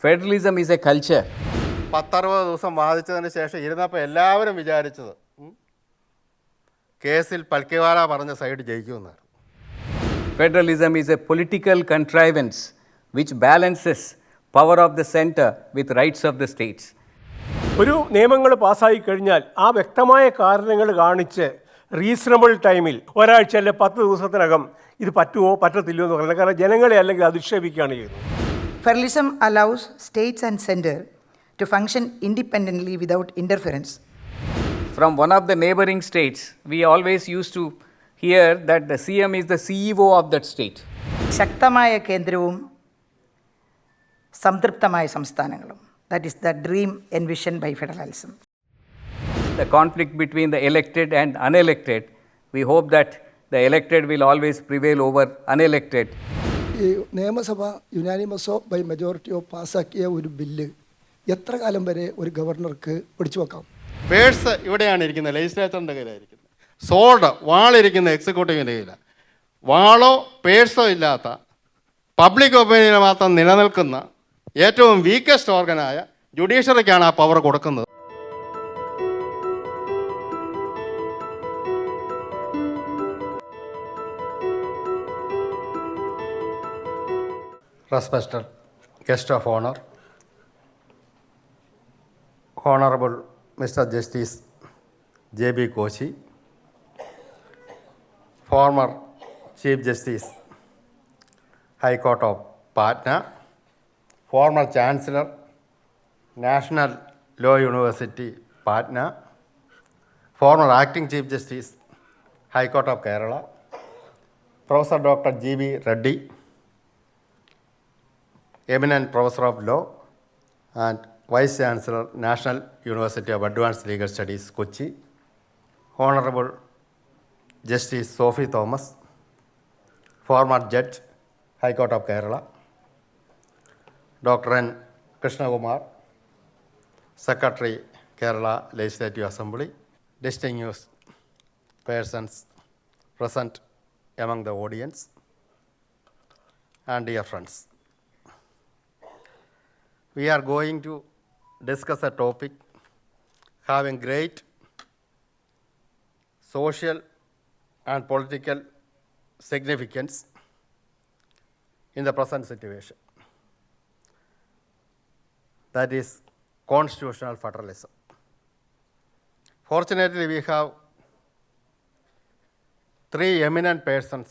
Federalism is a culture. 10-60 ദിവസം വാദിച്ചതിന് ശേഷം ഇരുന്നപ്പോൾ എല്ലാവരും വിചാരിച്ചത് കേസിൽ പൽക്കിവാല പറഞ്ഞ side ജയിക്കുമെന്നാണ്. Federalism is a political contrivance which balances power of the center with rights of the states. ഒരു നിയമങ്ങൾ പാസ്സായി കഴിഞ്ഞാൽ ആ വ്യക്തമായ കാരണങ്ങൾ കാണിച്ച് റീസണബിൾ ടൈമിൽ ഒരാഴ്ച അല്ലെ 10 ദിവസത്തിനകം ഇത് പറ്റുമോ പറ്റത്തില്ലയോ എന്ന് പറയുന്നത്. കാരണം ജനങ്ങളെ അല്ലെങ്കിൽ അധിക്ഷേപിക്കുകയാണ് ചെയ്യുന്നത്. Federalism allows states and center to function independently without interference. From one of the neighboring states, we always used to hear that the CM is the CEO of that state. ശക്തമായ കേന്ദ്രവും സംതൃപ്തമായ സംസ്ഥാനങ്ങളും. That is the dream envisioned by federalism. The conflict between the elected and unelected, we hope that the elected will always prevail over unelected. ഈ നിയമസഭ യുനാനിമസോ by മെജോറിറ്റിയോ പാസ്സാക്കിയ ഒരു bill എത്ര കാലം വരെ ഒരു ഗവർണർക്ക് പിടിച്ചു വെക്കാം? പേഴ്സ് ഇവിടെയാണ് ഇരിക്കുന്നത്, ലെജിസ്ലേച്ചറിൻ്റെ കയ്യിലായിരിക്കുന്നത്. സോൾഡ് വാളിരിക്കുന്ന എക്സിക്യൂട്ടീവിൻ്റെ കയ്യിലാണ്. വാളോ പേഴ്സോ ഇല്ലാത്ത പബ്ലിക് ഒപ്പീനിയൻ മാത്രം നിലനിൽക്കുന്ന ഏറ്റവും വീക്കസ്റ്റ് ഓർഗനായ ജുഡീഷ്യറിക്കാണ് ആ പവർ കൊടുക്കുന്നത്. Respected guest of honor, Honorable Mr. Justice J.B.Koshy, former Chief Justice, High Court of Patna, former Chancellor, National Law University, Patna, former Acting Chief Justice, High Court of Kerala, Professor Dr. G.B.Reddy, eminent Professor of Law and Vice-Chancellor, National University of Advanced Legal Studies, Cochin, Honorable Justice Sophy Thomas, former Judge, High Court of Kerala, Dr. N. Krishna Kumar, Secretary, Kerala Legislative Assembly, distinguished persons present among the audience, and dear friends. We are going to discuss a topic having great social and political significance in the present situation. That is constitutional federalism. Fortunately, we have three eminent persons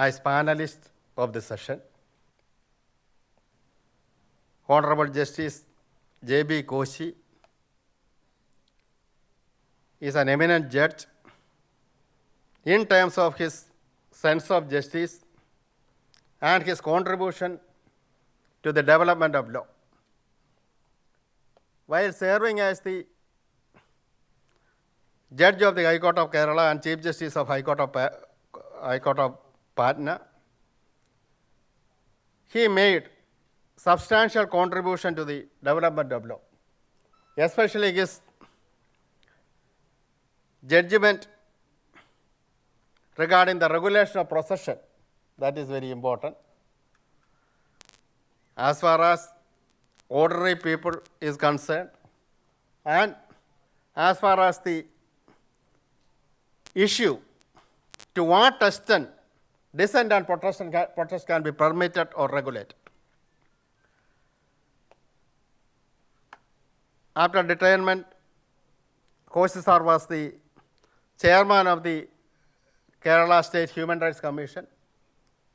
as panelists of this session. Honorable Justice J.B.Koshy is an eminent judge in terms of his sense of justice and his contribution to the development of law. While serving as the Judge of the High Court of Kerala and Chief Justice of High Court of Patna, he made substantial contribution to the development of law, especially his judgment regarding the regulation of procession. That is very important. As far as ordinary people is concerned, and as far as the issue to what extent dissent and protest can be permitted or regulated. After retirement, Koshy sir was the chairman of the Kerala State Human Rights Commission.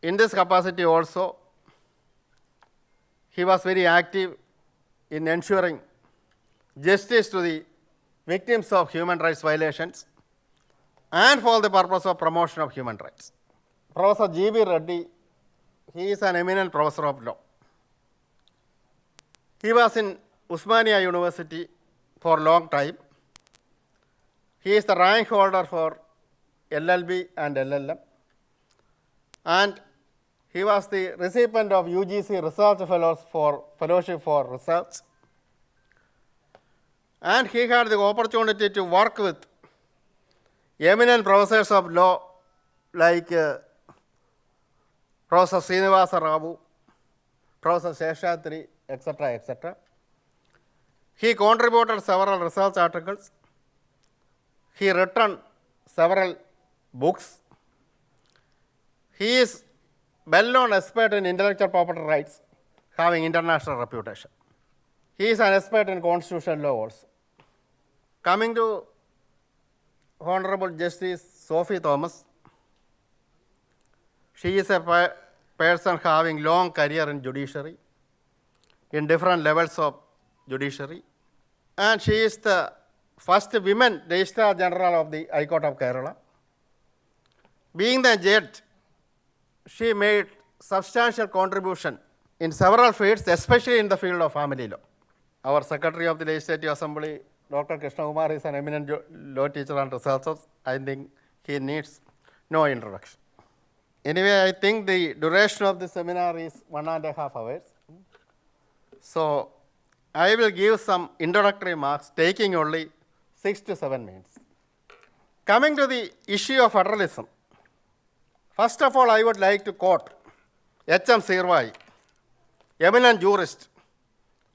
In this capacity also, he was very active in ensuring justice to the victims of human rights violations and for the purpose of promotion of human rights. Professor G.B.Reddy, he is an eminent professor of law. He was in Usmania University for a long time. He is the rank holder for LLB and LLM, and he was the recipient of UGC Research Fellowship for Research, and he had the opportunity to work with eminent professors of law like Professor Srinivasa Ravu, Professor Seshadri, etc., etc. He contributed several research articles. He written several books. He is well-known expert in intellectual property rights, having international reputation. He is an expert in constitutional law also. Coming to Honorable Justice Sophy Thomas, she is a person having long career in judiciary, in different levels of judiciary, and she is the first women Registrar General of the High Court of Kerala. Being the judge, she made substantial contribution in several fields, especially in the field of family law. Our Secretary of the Legislative Assembly, Dr. Krishna Kumar, is an eminent law teacher and researcher. I think he needs no introduction. Anyway, I think the duration of the seminar is 1.5 hours. So I will give some introductory remarks, taking only 6 to 7 minutes. Coming to the issue of federalism, first of all, I would like to quote H.M. Sirvai, eminent jurist,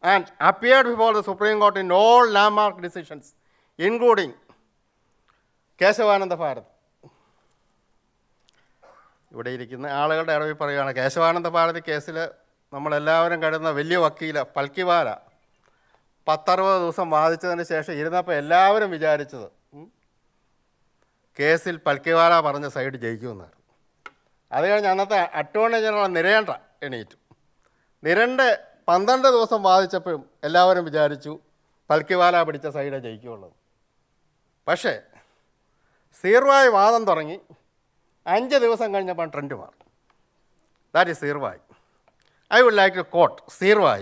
and appeared before the Supreme Court in all landmark decisions, including Keshavananda Bharat. ഇവിടെ ഇരിക്കുന്ന ആളുകളുടെ ഇടയിൽ പറയുകയാണ്, കേശവാനന്ദ ഭാരതി കേസിൽ നമ്മളെല്ലാവരും കരുതുന്ന വലിയ വക്കീല് പൽക്കിവാല 10-60 ദിവസം വാദിച്ചതിന് ശേഷം ഇരുന്നപ്പോൾ എല്ലാവരും വിചാരിച്ചത് കേസിൽ പൽക്കിവാല പറഞ്ഞ സൈഡ് ജയിക്കുമെന്നായിരുന്നു. അത് കഴിഞ്ഞ് അന്നത്തെ അറ്റോർണി ജനറൽ നിരേണ്ട എണീറ്റു. നിരണ്ട് 12 ദിവസം വാദിച്ചപ്പോഴും എല്ലാവരും വിചാരിച്ചു പൽക്കിവാല പിടിച്ച സൈഡ് ജയിക്കുള്ളൂ. പക്ഷേ സീർവായി വാദം തുടങ്ങി 5 ദിവസം കഴിഞ്ഞപ്പോൾ ട്രെൻഡ് മാറി. ദാറ്റ് ഈസ് സീർവായി. I would like to quote Sirvai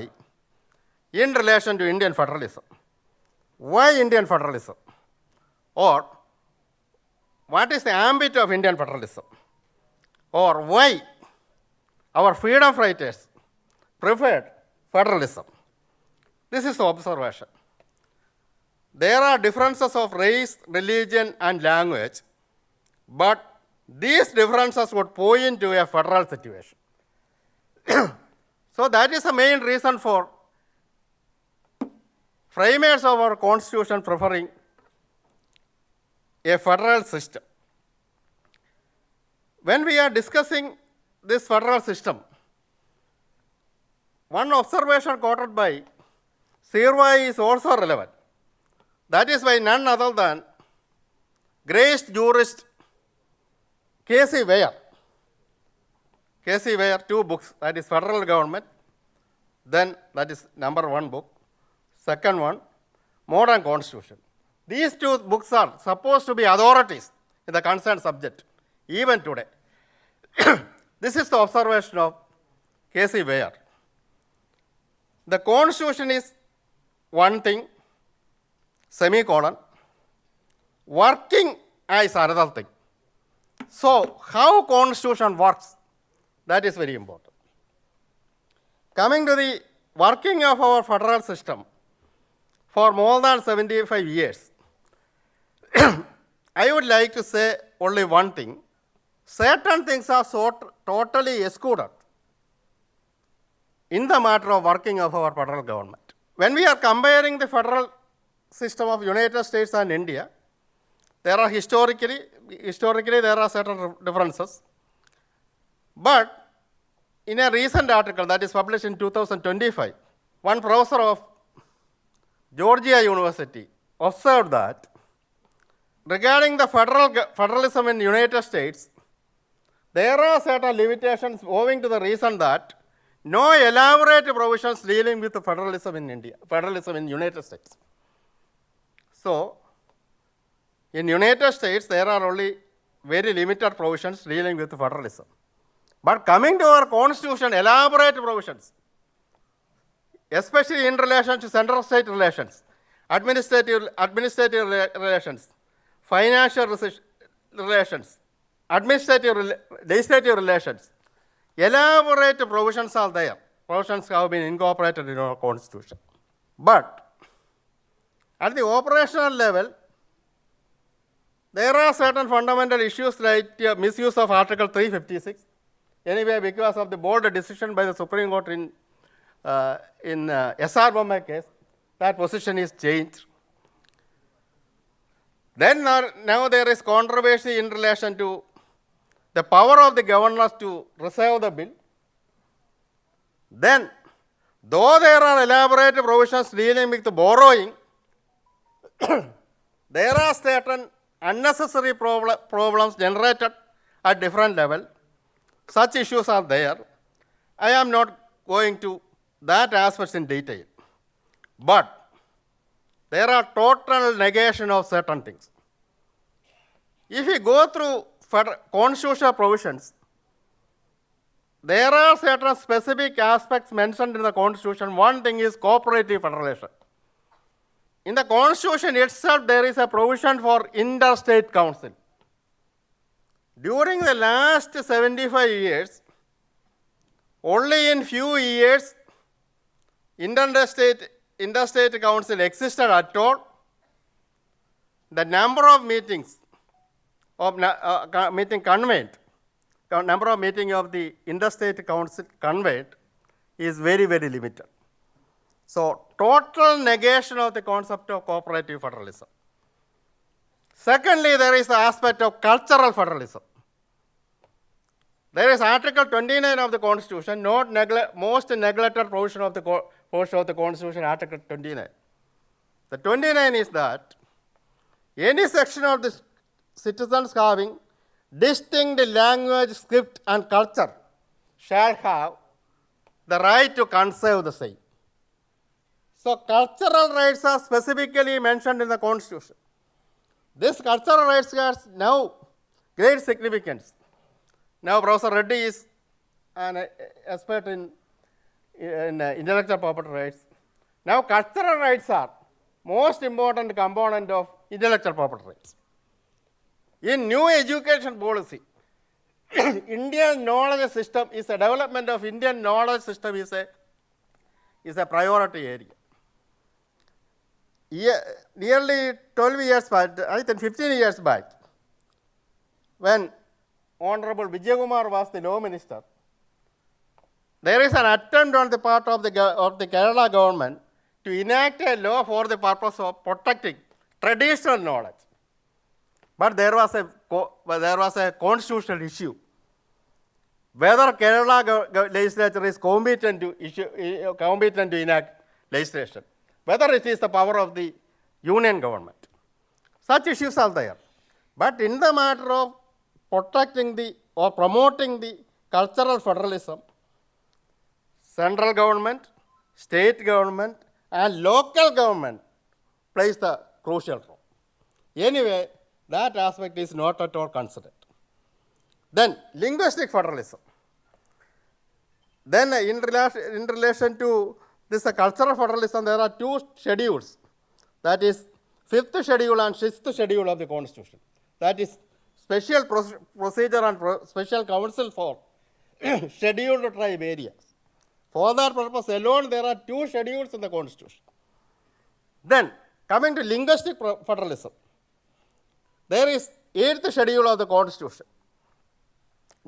in relation to Indian federalism. Why Indian federalism? Or what is the ambit of Indian federalism? Or why our freedom fighters preferred federalism? This is the observation. There are differences of race, religion, and language, but these differences would point to a federal situation. So that is the main reason for framers of our constitution preferring a federal system. When we are discussing this federal system, one observation quoted by Sirvai is also relevant. That is by none other than great jurist K.C. K.C. Ware, 2 books, that is Federal Government, then that is number 1 book, second one, Modern Constitution. These 2 books are supposed to be authorities in the concerned subject, even today. This is the observation of K.C. Ware. The Constitution is one thing, semicolon, working is another thing. So, how Constitution works, that is very important. Coming to the working of our federal system, for more than 75 years, I would like to say only one thing. Certain things are totally excluded in the matter of working of our federal government. When we are comparing the federal system of United States and India, there are historically there are certain differences. But in a recent article that is published in 2025, one professor of Georgia University observed that regarding the federalism in United States, there are certain limitations owing to the reason that no elaborate provisions dealing with federalism in India, federalism in United States. So, in United States, there are only very limited provisions dealing with federalism. But coming to our constitution, elaborate provisions, especially in relation to central-state relations, administrative relations, financial relations, legislative relations, elaborate provisions are there. Provisions have been incorporated in our constitution. But at the operational level, there are certain fundamental issues like misuse of Article 356, anyway because of the bold decision by the Supreme Court in SR Bombay case, that position is changed. Then now there is controversy in relation to the power of the governors to reserve the bill. Then, though there are elaborate provisions dealing with the borrowing, there are certain unnecessary problems generated at different levels. Such issues are there. I am not going to that aspects in detail. But there are total negation of certain things. If you go through constitutional provisions, there are certain specific aspects mentioned in the Constitution. One thing is cooperative federalism. In the Constitution itself, there is a provision for interstate council. During the last 75 years, only in few years, interstate council existed at all. The number of meetings number of meeting of the interstate council convened is very, very limited. So, total negation of the concept of cooperative federalism. Secondly, there is the aspect of cultural federalism. There is Article 29 of the Constitution, most neglected portion of the Constitution, Article 29. The 29 is that any section of the citizens having distinct language, script, and culture shall have the right to conserve the same. So, cultural rights are specifically mentioned in the Constitution. This cultural rights has now great significance. Now, Professor Reddy is an expert in intellectual property rights. Now, cultural rights are most important component of intellectual property rights. In new education policy, Indian knowledge system is a development of Indian knowledge system is a priority area. Nearly 12 years back, I think 15 years back, when Honorable Vijay Kumar was the law minister, there is an attempt on the part of the Kerala government to enact a law for the purpose of protecting traditional knowledge. But there was a constitutional issue. Whether Kerala legislature is competent to enact legislation, whether it is the power of the union government. Such issues are there. But in the matter of protecting or promoting the cultural federalism, central government, state government, and local government plays the crucial role. Anyway, that aspect is not at all considered. Then, linguistic federalism. Then, in relation to this cultural federalism, there are two schedules. That is, 5th schedule and 6th schedule of the Constitution. That is, special procedure and special council for scheduled tribe areas. For that purpose alone, there are two schedules in the Constitution. Then, coming to linguistic federalism, there is 8th schedule of the Constitution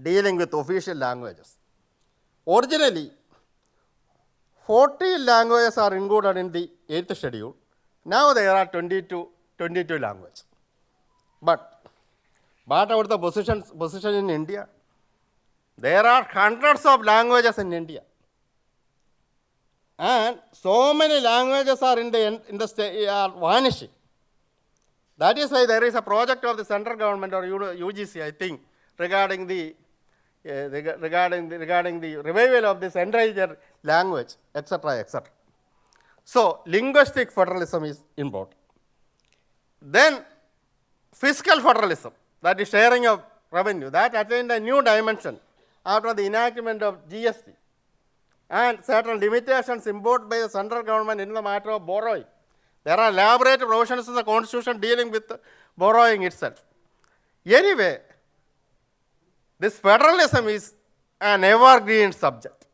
dealing with official languages. Originally, 40 languages are included in the 8th schedule. Now there are 22 languages. But what about the position in India? There are hundreds of languages in India. And so many languages are in the state are vanishing. That is why there is a project of the central government or UGC, I think, regarding the revival of this endangered language, etc., etc. So, linguistic federalism is important. Then, fiscal federalism, that is sharing of revenue, that attained a new dimension after the enactment of GST and certain limitations imposed by the central government in the matter of borrowing. There are elaborate provisions in the Constitution dealing with borrowing itself. Anyway, this federalism is an evergreen subject,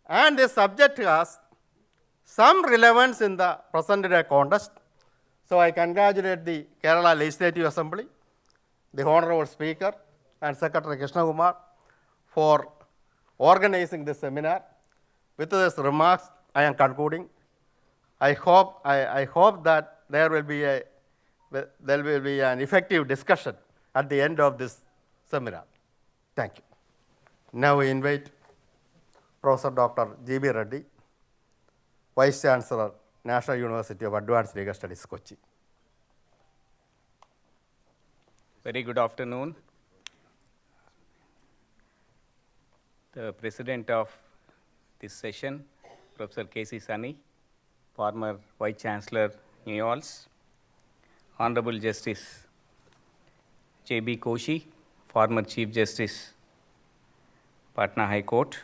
and this subject has some relevance in the present day context. So, I congratulate the Kerala Legislative Assembly, the Honorable Speaker and Secretary Krishna Kumar for organizing this seminar. With these remarks, I am concluding. I hope that there will be an effective discussion at the end of this seminar. Thank you. Now we invite Professor Dr. G.B.Reddy, Vice-Chancellor, National University of Advanced Legal Studies, Cochin. Very good afternoon. The president of this session, Professor K.C.Sunny, former Vice-Chancellor, NUALS, Honorable Justice J.B.Koshy, former Chief Justice, Patna High Court,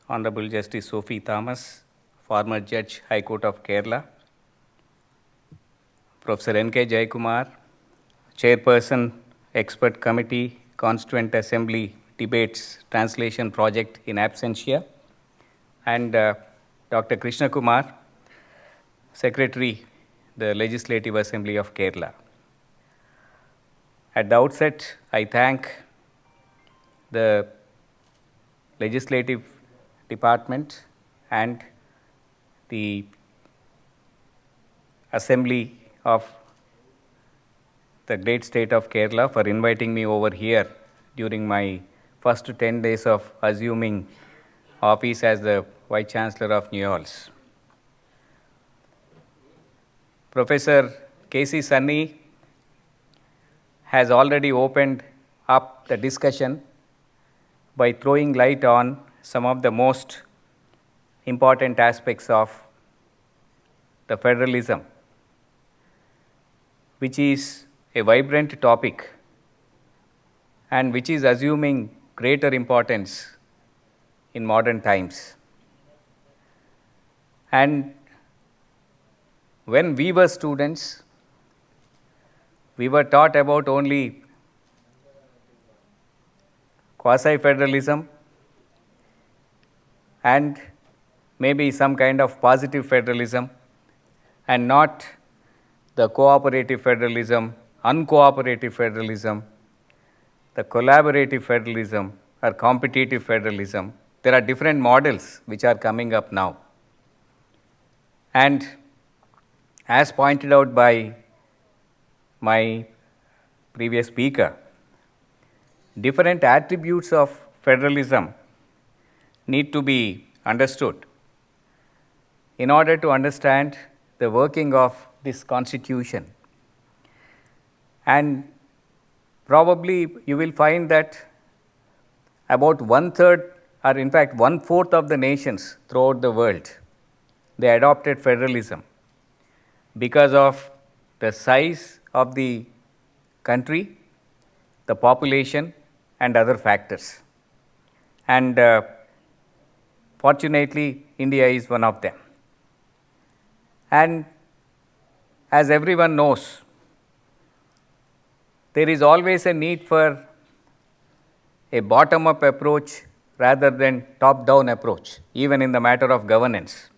Honorable Justice Sophy Thomas, former Judge, High Court of Kerala, Professor N.K. Jayakumar, Chairperson, Expert Committee, Constituent Assembly Debates Translation Project in absentia, and Dr. Krishna Kumar, Secretary, the Legislative Assembly of Kerala. At the outset, I thank the Legislative Department and the Assembly of the great state of Kerala for inviting me over here during my first 10 days of assuming office as the Vice-Chancellor of NUALS. Professor K.C.Sunny has already opened up the discussion by throwing light on some of the most important aspects of the federalism, which is a vibrant topic and which is assuming greater importance in modern times. And when we were students, we were taught about only quasi-federalism and maybe some kind of positive federalism, and not the cooperative federalism, uncooperative federalism, the collaborative federalism, or competitive federalism. There are different models which are coming up now. And as pointed out by my previous speaker, different attributes of federalism need to be understood in order to understand the working of this constitution. And probably you will find that about 1/3, or in fact 1/4 of the nations throughout the world, they adopted federalism because of the size of the country, the population, and other factors. And fortunately, India is one of them. And as everyone knows, there is always a need for a bottom-up approach rather than top-down approach, even in the matter of governance.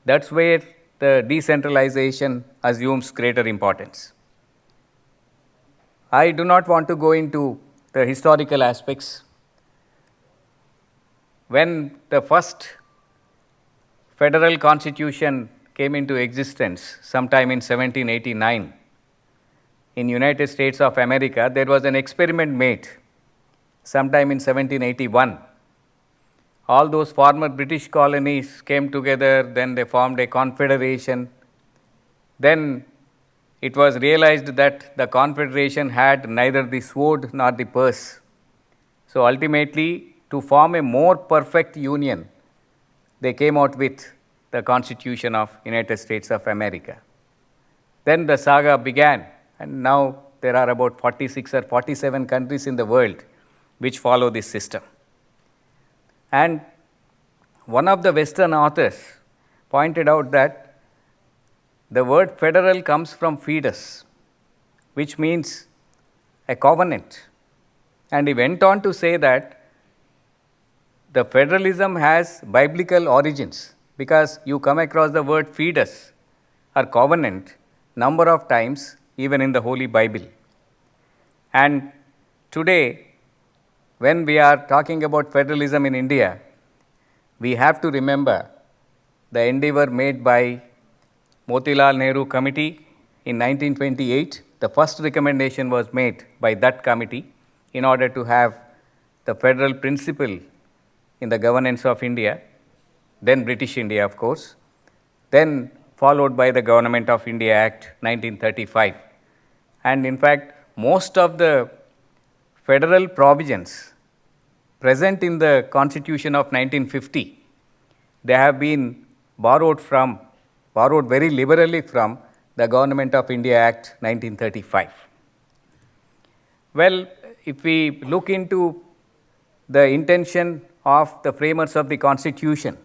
That's where the decentralization assumes greater importance. I do not want to go into the historical aspects. When the first federal constitution came into existence sometime in 1789 in United States of America, there was an experiment made sometime in 1781. All those former British colonies came together, then they formed a confederation. Then it was realized that the confederation had neither the sword nor the purse. So ultimately, to form a more perfect union, they came out with the Constitution of United States of America. Then the saga began, and now there are about 46 or 47 countries in the world which follow this system. And one of the Western authors pointed out that the word federal comes from fidus, which means a covenant. And he went on to say that the federalism has biblical origins, because you come across the word fidus or covenant number of times even in the Holy Bible. And today, when we are talking about federalism in India, we have to remember the endeavor made by Motilal Nehru Committee in 1928. The first recommendation was made by that committee in order to have the federal principle in the governance of India, then British India, of course, then followed by the Government of India Act 1935. And in fact, most of the federal provisions present in the Constitution of 1950, they have been borrowed very liberally from the Government of India Act 1935. Well, if we look into the intention of the framers of the Constitution,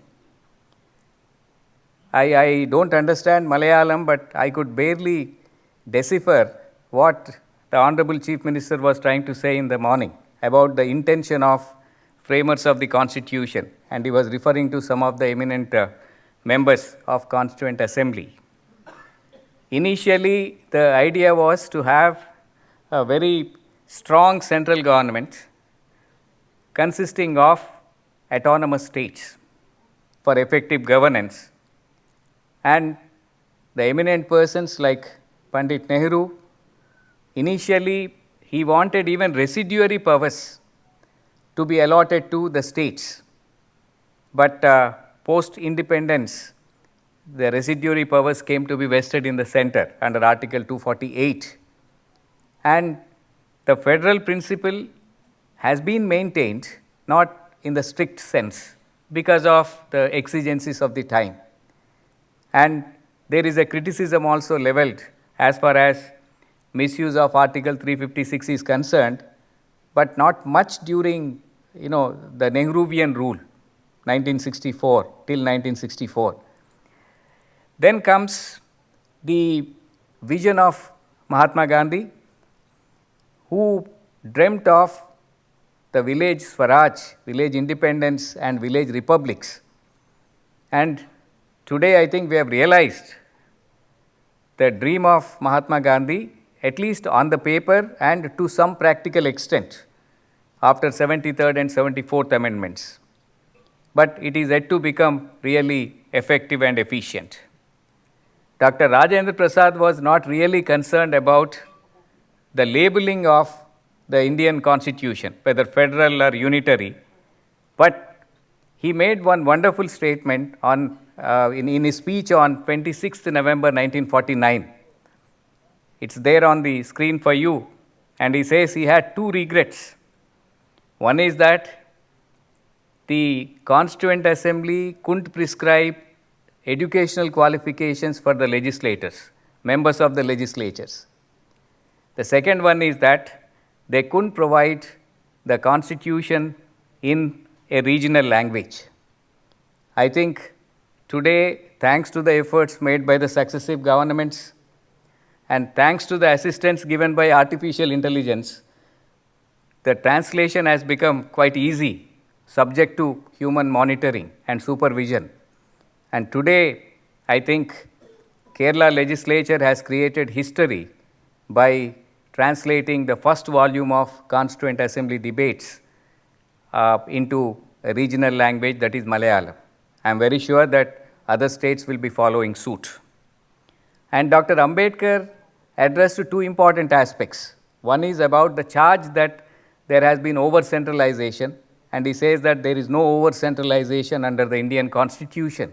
I don't understand Malayalam, but I could barely decipher what the Honorable Chief Minister was trying to say in the morning about the intention of framers of the Constitution, and he was referring to some of the eminent members of Constituent Assembly. Initially, the idea was to have a very strong central government consisting of autonomous states for effective governance. And the eminent persons like Pandit Nehru, initially he wanted even residuary powers to be allotted to the states. But post-independence, the residuary powers came to be vested in the center under Article 248. And the federal principle has been maintained, not in the strict sense, because of the exigencies of the time. And there is a criticism also leveled as far as misuse of Article 356 is concerned, but not much during the Nehruvian rule, 1964 till 1964. Then comes the vision of Mahatma Gandhi, who dreamt of the village Swaraj, village independence and village republics. And today I think we have realized the dream of Mahatma Gandhi, at least on the paper and to some practical extent, after 73rd and 74th amendments. But it is yet to become really effective and efficient. Dr. Rajendra Prasad was not really concerned about the labeling of the Indian Constitution, whether federal or unitary, but he made one wonderful statement in his speech on 26th November 1949. It's there on the screen for you, and he says he had two regrets. One is that the Constituent Assembly couldn't prescribe educational qualifications for the legislators, members of the legislatures. The second one is that they couldn't provide the Constitution in a regional language. I think today, thanks to the efforts made by the successive governments and thanks to the assistance given by artificial intelligence, the translation has become quite easy, subject to human monitoring and supervision. And today, I think Kerala legislature has created history by translating the first volume of Constituent Assembly debates into a regional language, that is Malayalam. I am very sure that other states will be following suit. And Dr. Ambedkar addressed two important aspects. One is about the charge that there has been over-centralization, and he says that there is no over-centralization under the Indian Constitution,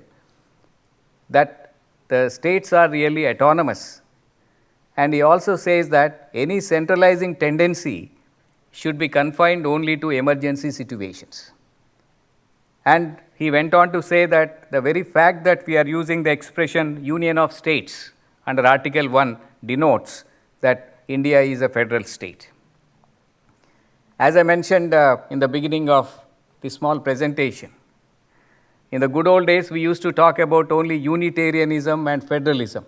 that the states are really autonomous. And he also says that any centralizing tendency should be confined only to emergency situations. And he went on to say that the very fact that we are using the expression Union of States under Article 1 denotes that India is a federal state. As I mentioned in the beginning of this small presentation, in the good old days, we used to talk about only Unitarianism and federalism.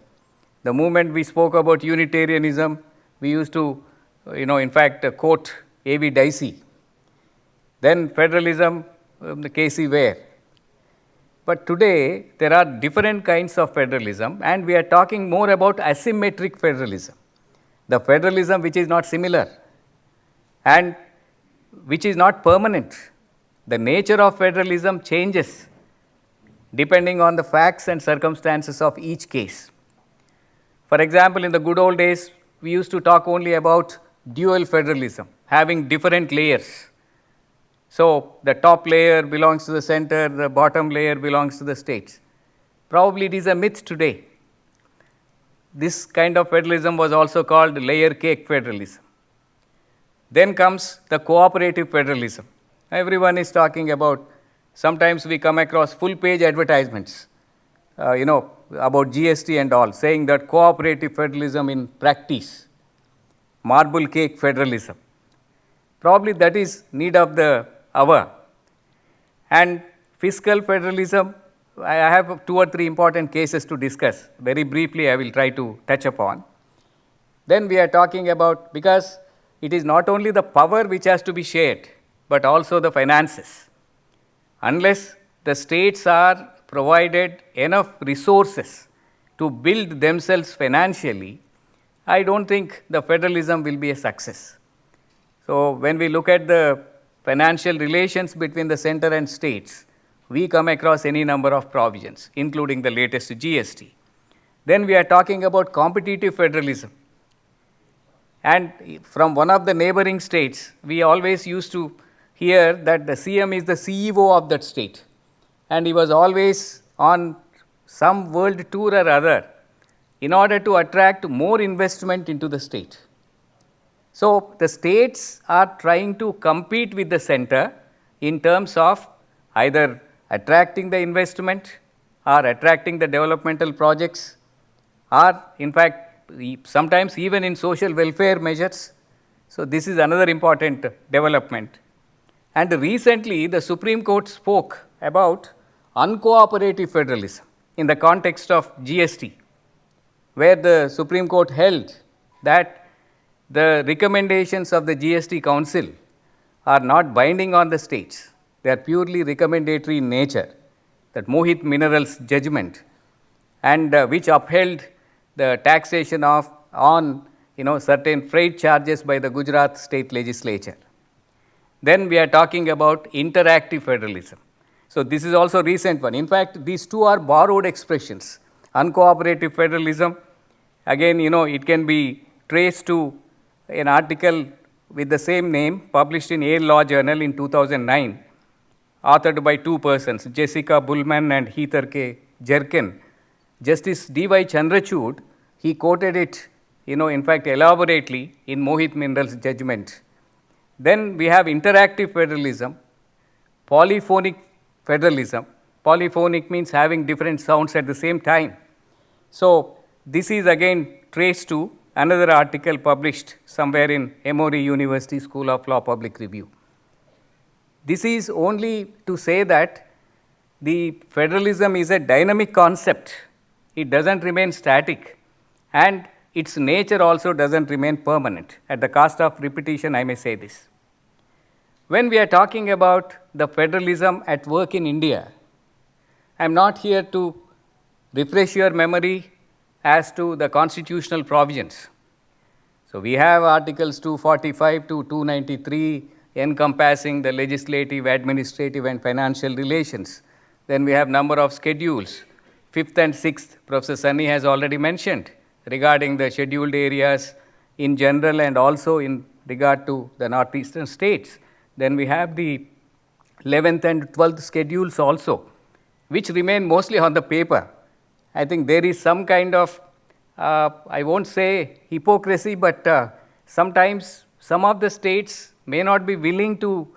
The moment we spoke about Unitarianism, we used to, in fact, quote A.V. Dicey. Then federalism, the K.C. Ware. But today, there are different kinds of federalism, and we are talking more about asymmetric federalism. The federalism which is not similar and which is not permanent. The nature of federalism changes depending on the facts and circumstances of each case. For example, in the good old days, we used to talk only about dual federalism, having different layers. So the top layer belongs to the center, the bottom layer belongs to the states. Probably it is a myth today. This kind of federalism was also called layer cake federalism. Then comes the cooperative federalism. Everyone is talking about, sometimes we come across full page advertisements, about GST and all, saying that cooperative federalism in practice, marble cake federalism. Probably that is need of the hour. And fiscal federalism, I have 2 or 3 important cases to discuss. Very briefly, I will try to touch upon. Then we are talking about, because it is not only the power which has to be shared, but also the finances. Unless the states are provided enough resources to build themselves financially, I don't think the federalism will be a success. So when we look at the financial relations between the center and states, we come across any number of provisions, including the latest GST. Then we are talking about competitive federalism. And from one of the neighboring states, we always used to hear that the CM is the CEO of that state. And he was always on some world tour or other in order to attract more investment into the state. So the states are trying to compete with the center in terms of either attracting the investment or attracting the developmental projects, or in fact, sometimes even in social welfare measures. So this is another important development. And recently, the Supreme Court spoke about uncooperative federalism in the context of GST, where the Supreme Court held that the recommendations of the GST Council are not binding on the states. They are purely recommendatory in nature. That Mohit Minerals judgment, and which upheld the taxation on certain freight charges by the Gujarat state legislature. Then we are talking about interactive federalism. So this is also a recent one. In fact, these two are borrowed expressions. Uncooperative federalism, again, it can be traced to an article with the same name published in Yale Law Journal in 2009, authored by 2 persons, Jessica Bullman and Heather K. Jerkin. Justice D.Y. Chandrachud, he quoted it, in fact, elaborately in Mohit Minerals' judgment. Then we have interactive federalism, polyphonic federalism. Polyphonic means having different sounds at the same time. So this is again traced to another article published somewhere in Emory University School of Law Public Review. This is only to say that the federalism is a dynamic concept. It doesn't remain static, and its nature also doesn't remain permanent. At the cost of repetition, I may say this. When we are talking about the federalism at work in India, I am not here to refresh your memory as to the constitutional provisions. So we have Articles 245 to 293 encompassing the legislative, administrative, and financial relations. Then we have number of schedules. 5th and 6th, Professor Sunny has already mentioned regarding the scheduled areas in general and also in regard to the northeastern states. Then we have the 11th and 12th schedules also, which remain mostly on the paper. I think there is some kind of, I won't say hypocrisy, but sometimes some of the states may not be willing to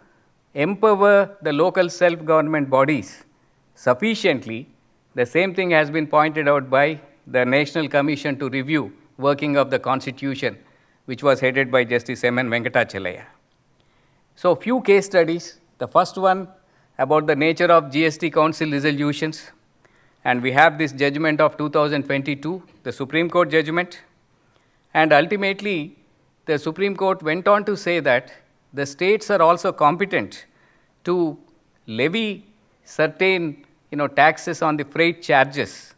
empower the local self-government bodies sufficiently. The same thing has been pointed out by the National Commission to Review Working of the Constitution, which was headed by Justice M.N. Venkatachalaya. So, few case studies. The first one about the nature of GST Council resolutions, and we have this judgment of 2022, the Supreme Court judgment, and ultimately the Supreme Court went on to say that the states are also competent to levy certain taxes on the freight charges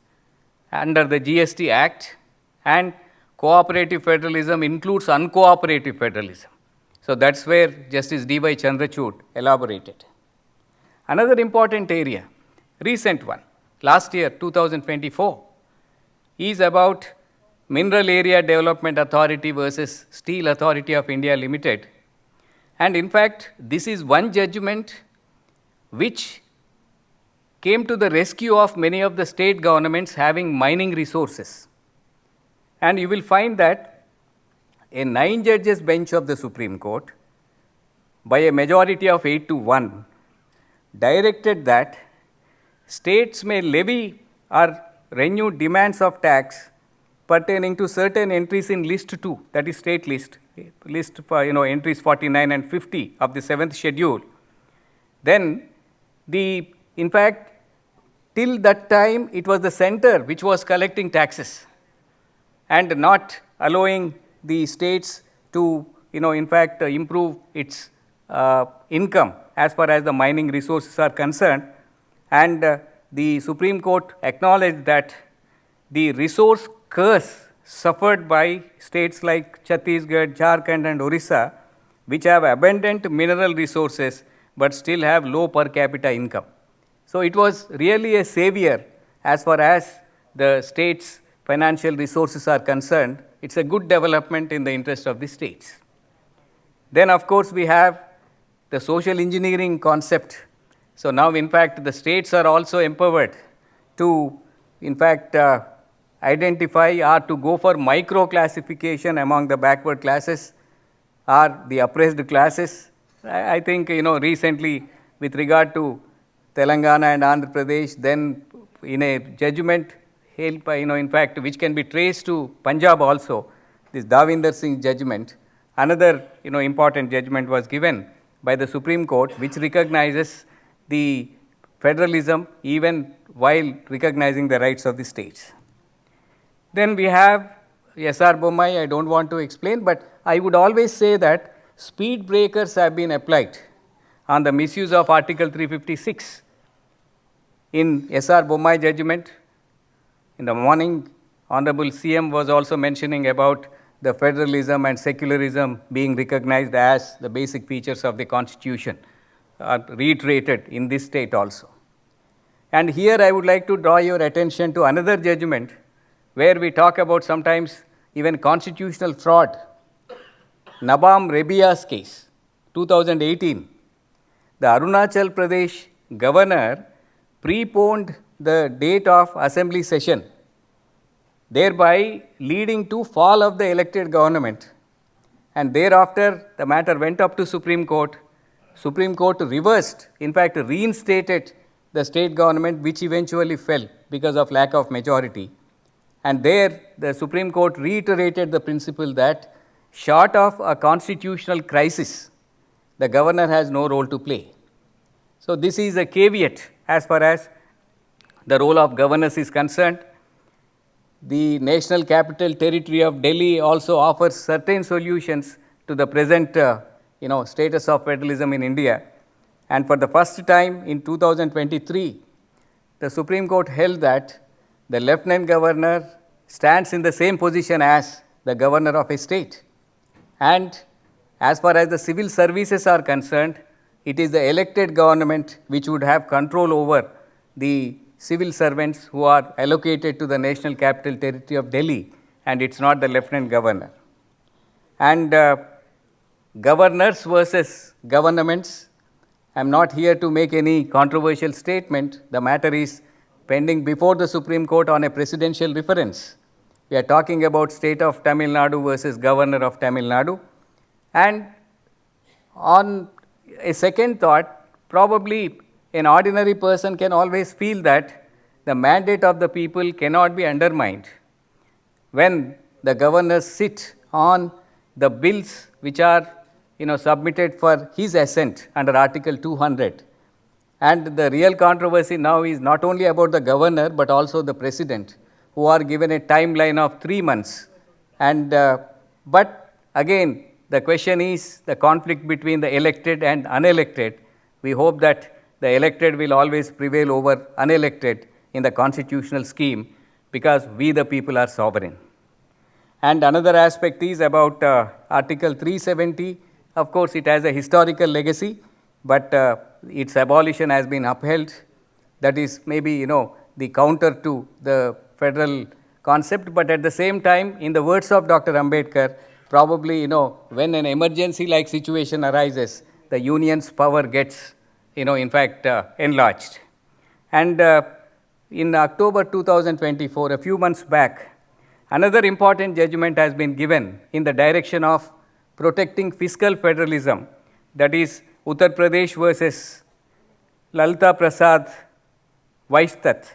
under the GST Act, and cooperative federalism includes uncooperative federalism. So that's where Justice D.Y. Chandrachud elaborated. Another important area, recent one, last year, 2024, is about Mineral Area Development Authority versus Steel Authority of India Limited. And in fact, this is one judgment which came to the rescue of many of the state governments having mining resources. And you will find that a 9 judges bench of the Supreme Court, by a majority of 8-1, directed that states may levy or renew demands of tax pertaining to certain entries in list 2, that is state list for entries 49 and 50 of the 7th schedule. Then in fact, till that time it was the center which was collecting taxes and not allowing the states to in fact improve its income as far as the mining resources are concerned. And the Supreme Court acknowledged that the resource curse suffered by states like Chhattisgarh, Jharkhand and Orissa, which have abundant mineral resources but still have low per capita income. So it was really a savior as far as the state's financial resources are concerned. It's a good development in the interest of the states. Then of course we have the social engineering concept. So now in fact the states are also empowered to in fact identify or to go for micro classification among the backward classes or the oppressed classes. I think recently with regard to Telangana and Andhra Pradesh, then in a judgment held by in fact which can be traced to Punjab also, this Davinder Singh judgment, another important judgment was given by the Supreme Court which recognizes the federalism even while recognizing the rights of the states. Then we have S.R. Bommai, I don't want to explain, but I would always say that speed breakers have been applied on the misuse of Article 356. In S.R. Bommai judgment, in the morning, Honorable CM was also mentioning about the federalism and secularism being recognized as the basic features of the Constitution, reiterated in this state also. And here I would like to draw your attention to another judgment where we talk about sometimes even constitutional fraud. Nabam Rebiya's case, 2018. The Arunachal Pradesh governor preponed the date of assembly session, thereby leading to fall of the elected government. And thereafter, the matter went up to Supreme Court. Supreme Court reversed, in fact, reinstated the state government, which eventually fell because of lack of majority. And there, the Supreme Court reiterated the principle that short of a constitutional crisis, the governor has no role to play. So this is a caveat as far as the role of governors is concerned. The National Capital Territory of Delhi also offers certain solutions to the present status of federalism in India. And for the first time in 2023, the Supreme Court held that the Lieutenant Governor stands in the same position as the Governor of a state. And as far as the civil services are concerned, it is the elected government which would have control over the civil servants who are allocated to the National Capital Territory of Delhi, and it's not the Lieutenant Governor. And governors versus governments, I'm not here to make any controversial statement. The matter is pending before the Supreme Court on a presidential reference. We are talking about state of Tamil Nadu versus governor of Tamil Nadu. And on a second thought, probably an ordinary person can always feel that the mandate of the people cannot be undermined when the governors sit on the bills which are submitted for his assent under Article 200. And the real controversy now is not only about the governor but also the president, who are given a timeline of 3 months. And but again, the question is the conflict between the elected and unelected. We hope that the elected will always prevail over unelected in the constitutional scheme because we the people are sovereign. And another aspect is about Article 370. Of course, it has a historical legacy, but its abolition has been upheld. That is maybe, the counter to the federal concept, but at the same time, in the words of Dr. Ambedkar, probably, when an emergency-like situation arises, the union's power gets, in fact, enlarged. And in October 2024, a few months back, another important judgment has been given in the direction of protecting fiscal federalism, that is Uttar Pradesh versus Lalita Prasad Vaishtat.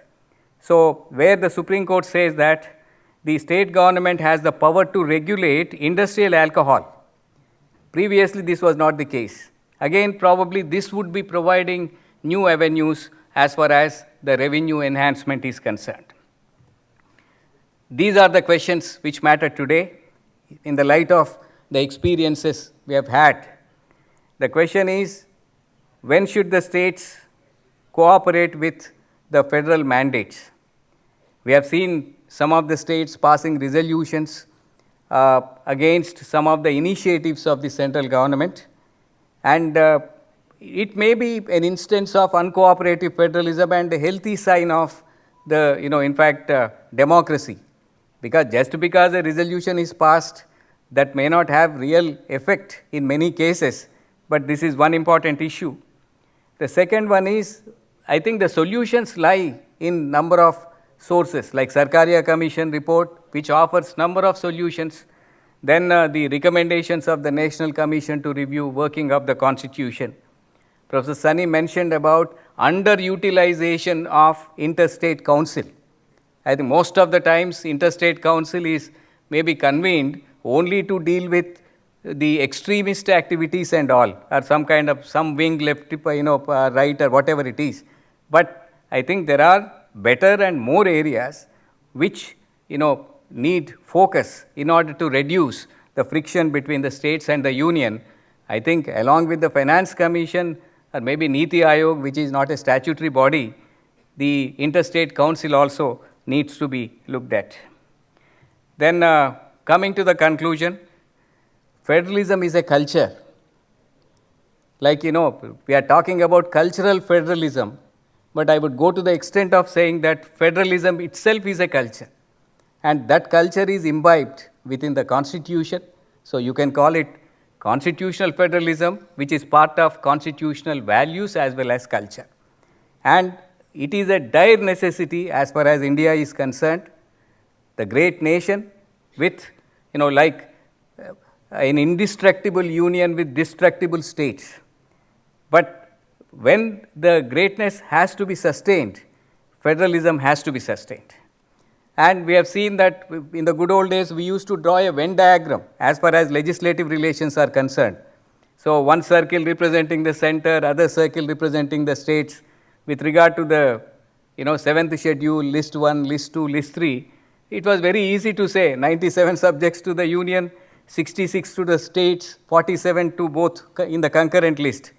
So, where the Supreme Court says that the state government has the power to regulate industrial alcohol. Previously, this was not the case. Again, probably this would be providing new avenues as far as the revenue enhancement is concerned. These are the questions which matter today in the light of the experiences we have had. The question is, when should the states cooperate with the federal mandates? We have seen some of the states passing resolutions against some of the initiatives of the central government, and it may be an instance of uncooperative federalism and a healthy sign of the, in fact, democracy. Because just because a resolution is passed, that may not have real effect in many cases, but this is one important issue. The second one is, I think the solutions lie in number of sources, like Sarkaria Commission report, which offers number of solutions, then the recommendations of the National Commission to review working of the Constitution. Professor Sunny mentioned about underutilization of interstate council. I think most of the times interstate council is maybe convened only to deal with the extremist activities and all, or some wing left, right, or whatever it is. But I think there are better and more areas which, need focus in order to reduce the friction between the states and the union. I think along with the Finance Commission or maybe Niti Aayog, which is not a statutory body, the interstate council also needs to be looked at. Then coming to the conclusion, federalism is a culture. Like, we are talking about cultural federalism, but I would go to the extent of saying that federalism itself is a culture. And that culture is imbibed within the Constitution. So you can call it constitutional federalism, which is part of constitutional values as well as culture. And it is a dire necessity as far as India is concerned, the great nation with, an indestructible union with destructible states. But when the greatness has to be sustained, federalism has to be sustained. And we have seen that in the good old days, we used to draw a Venn diagram as far as legislative relations are concerned. So one circle representing the center, other circle representing the states. With regard to the, 7th schedule, list 1, list 2, list 3, it was very easy to say 97 subjects to the union, 66 to the states, 47 to both in the concurrent list.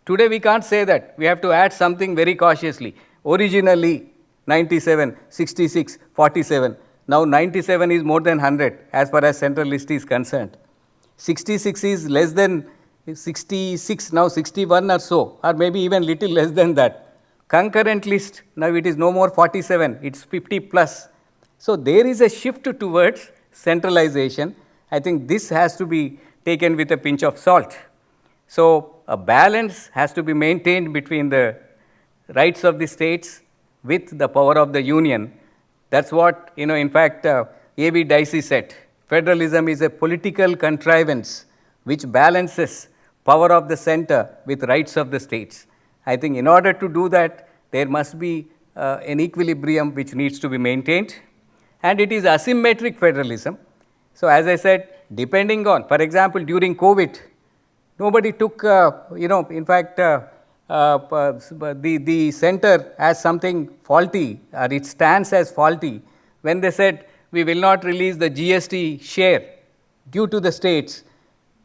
Today we can't say that. We have to add something very cautiously. Originally, 97, 66, 47. Now 97 is more than 100 as far as central list is concerned. 66 is less than 66, now 61 or so, or maybe even little less than that. Concurrent list, now it is no more 47, it's 50 plus. So there is a shift towards centralization. I think this has to be taken with a pinch of salt. So a balance has to be maintained between the rights of the states with the power of the union. That's what, in fact, A.B. Dicey said. Federalism is a political contrivance which balances power of the center with rights of the states. I think in order to do that, there must be an equilibrium which needs to be maintained. And it is asymmetric federalism. So as I said, depending on, for example, during COVID, nobody took, in fact, the center as something faulty, or it stands as faulty, when they said we will not release the GST share due to the states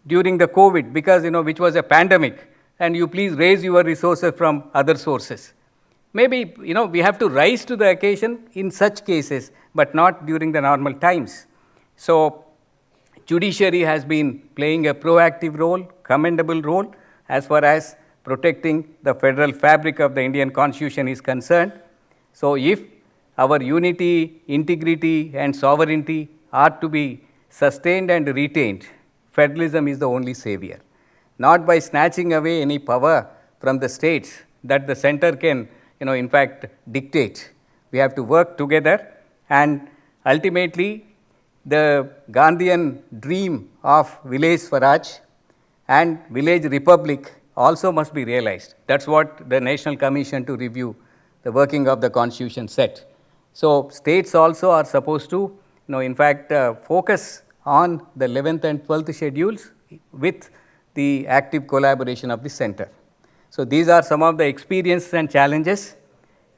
during the COVID, because, which was a pandemic, and you please raise your resources from other sources. Maybe, we have to rise to the occasion in such cases, but not during the normal times. So, judiciary has been playing a proactive role, commendable role, as far as protecting the federal fabric of the Indian Constitution is concerned. So if our unity, integrity, and sovereignty are to be sustained and retained, federalism is the only savior. Not by snatching away any power from the states that the center can, in fact, dictate. We have to work together, and ultimately, the Gandhian dream of village Swaraj and village republic also must be realized. That's what the National Commission to Review the Working of the Constitution said. So states also are supposed to, focus on the 11th and 12th schedules with the active collaboration of the center. So these are some of the experiences and challenges.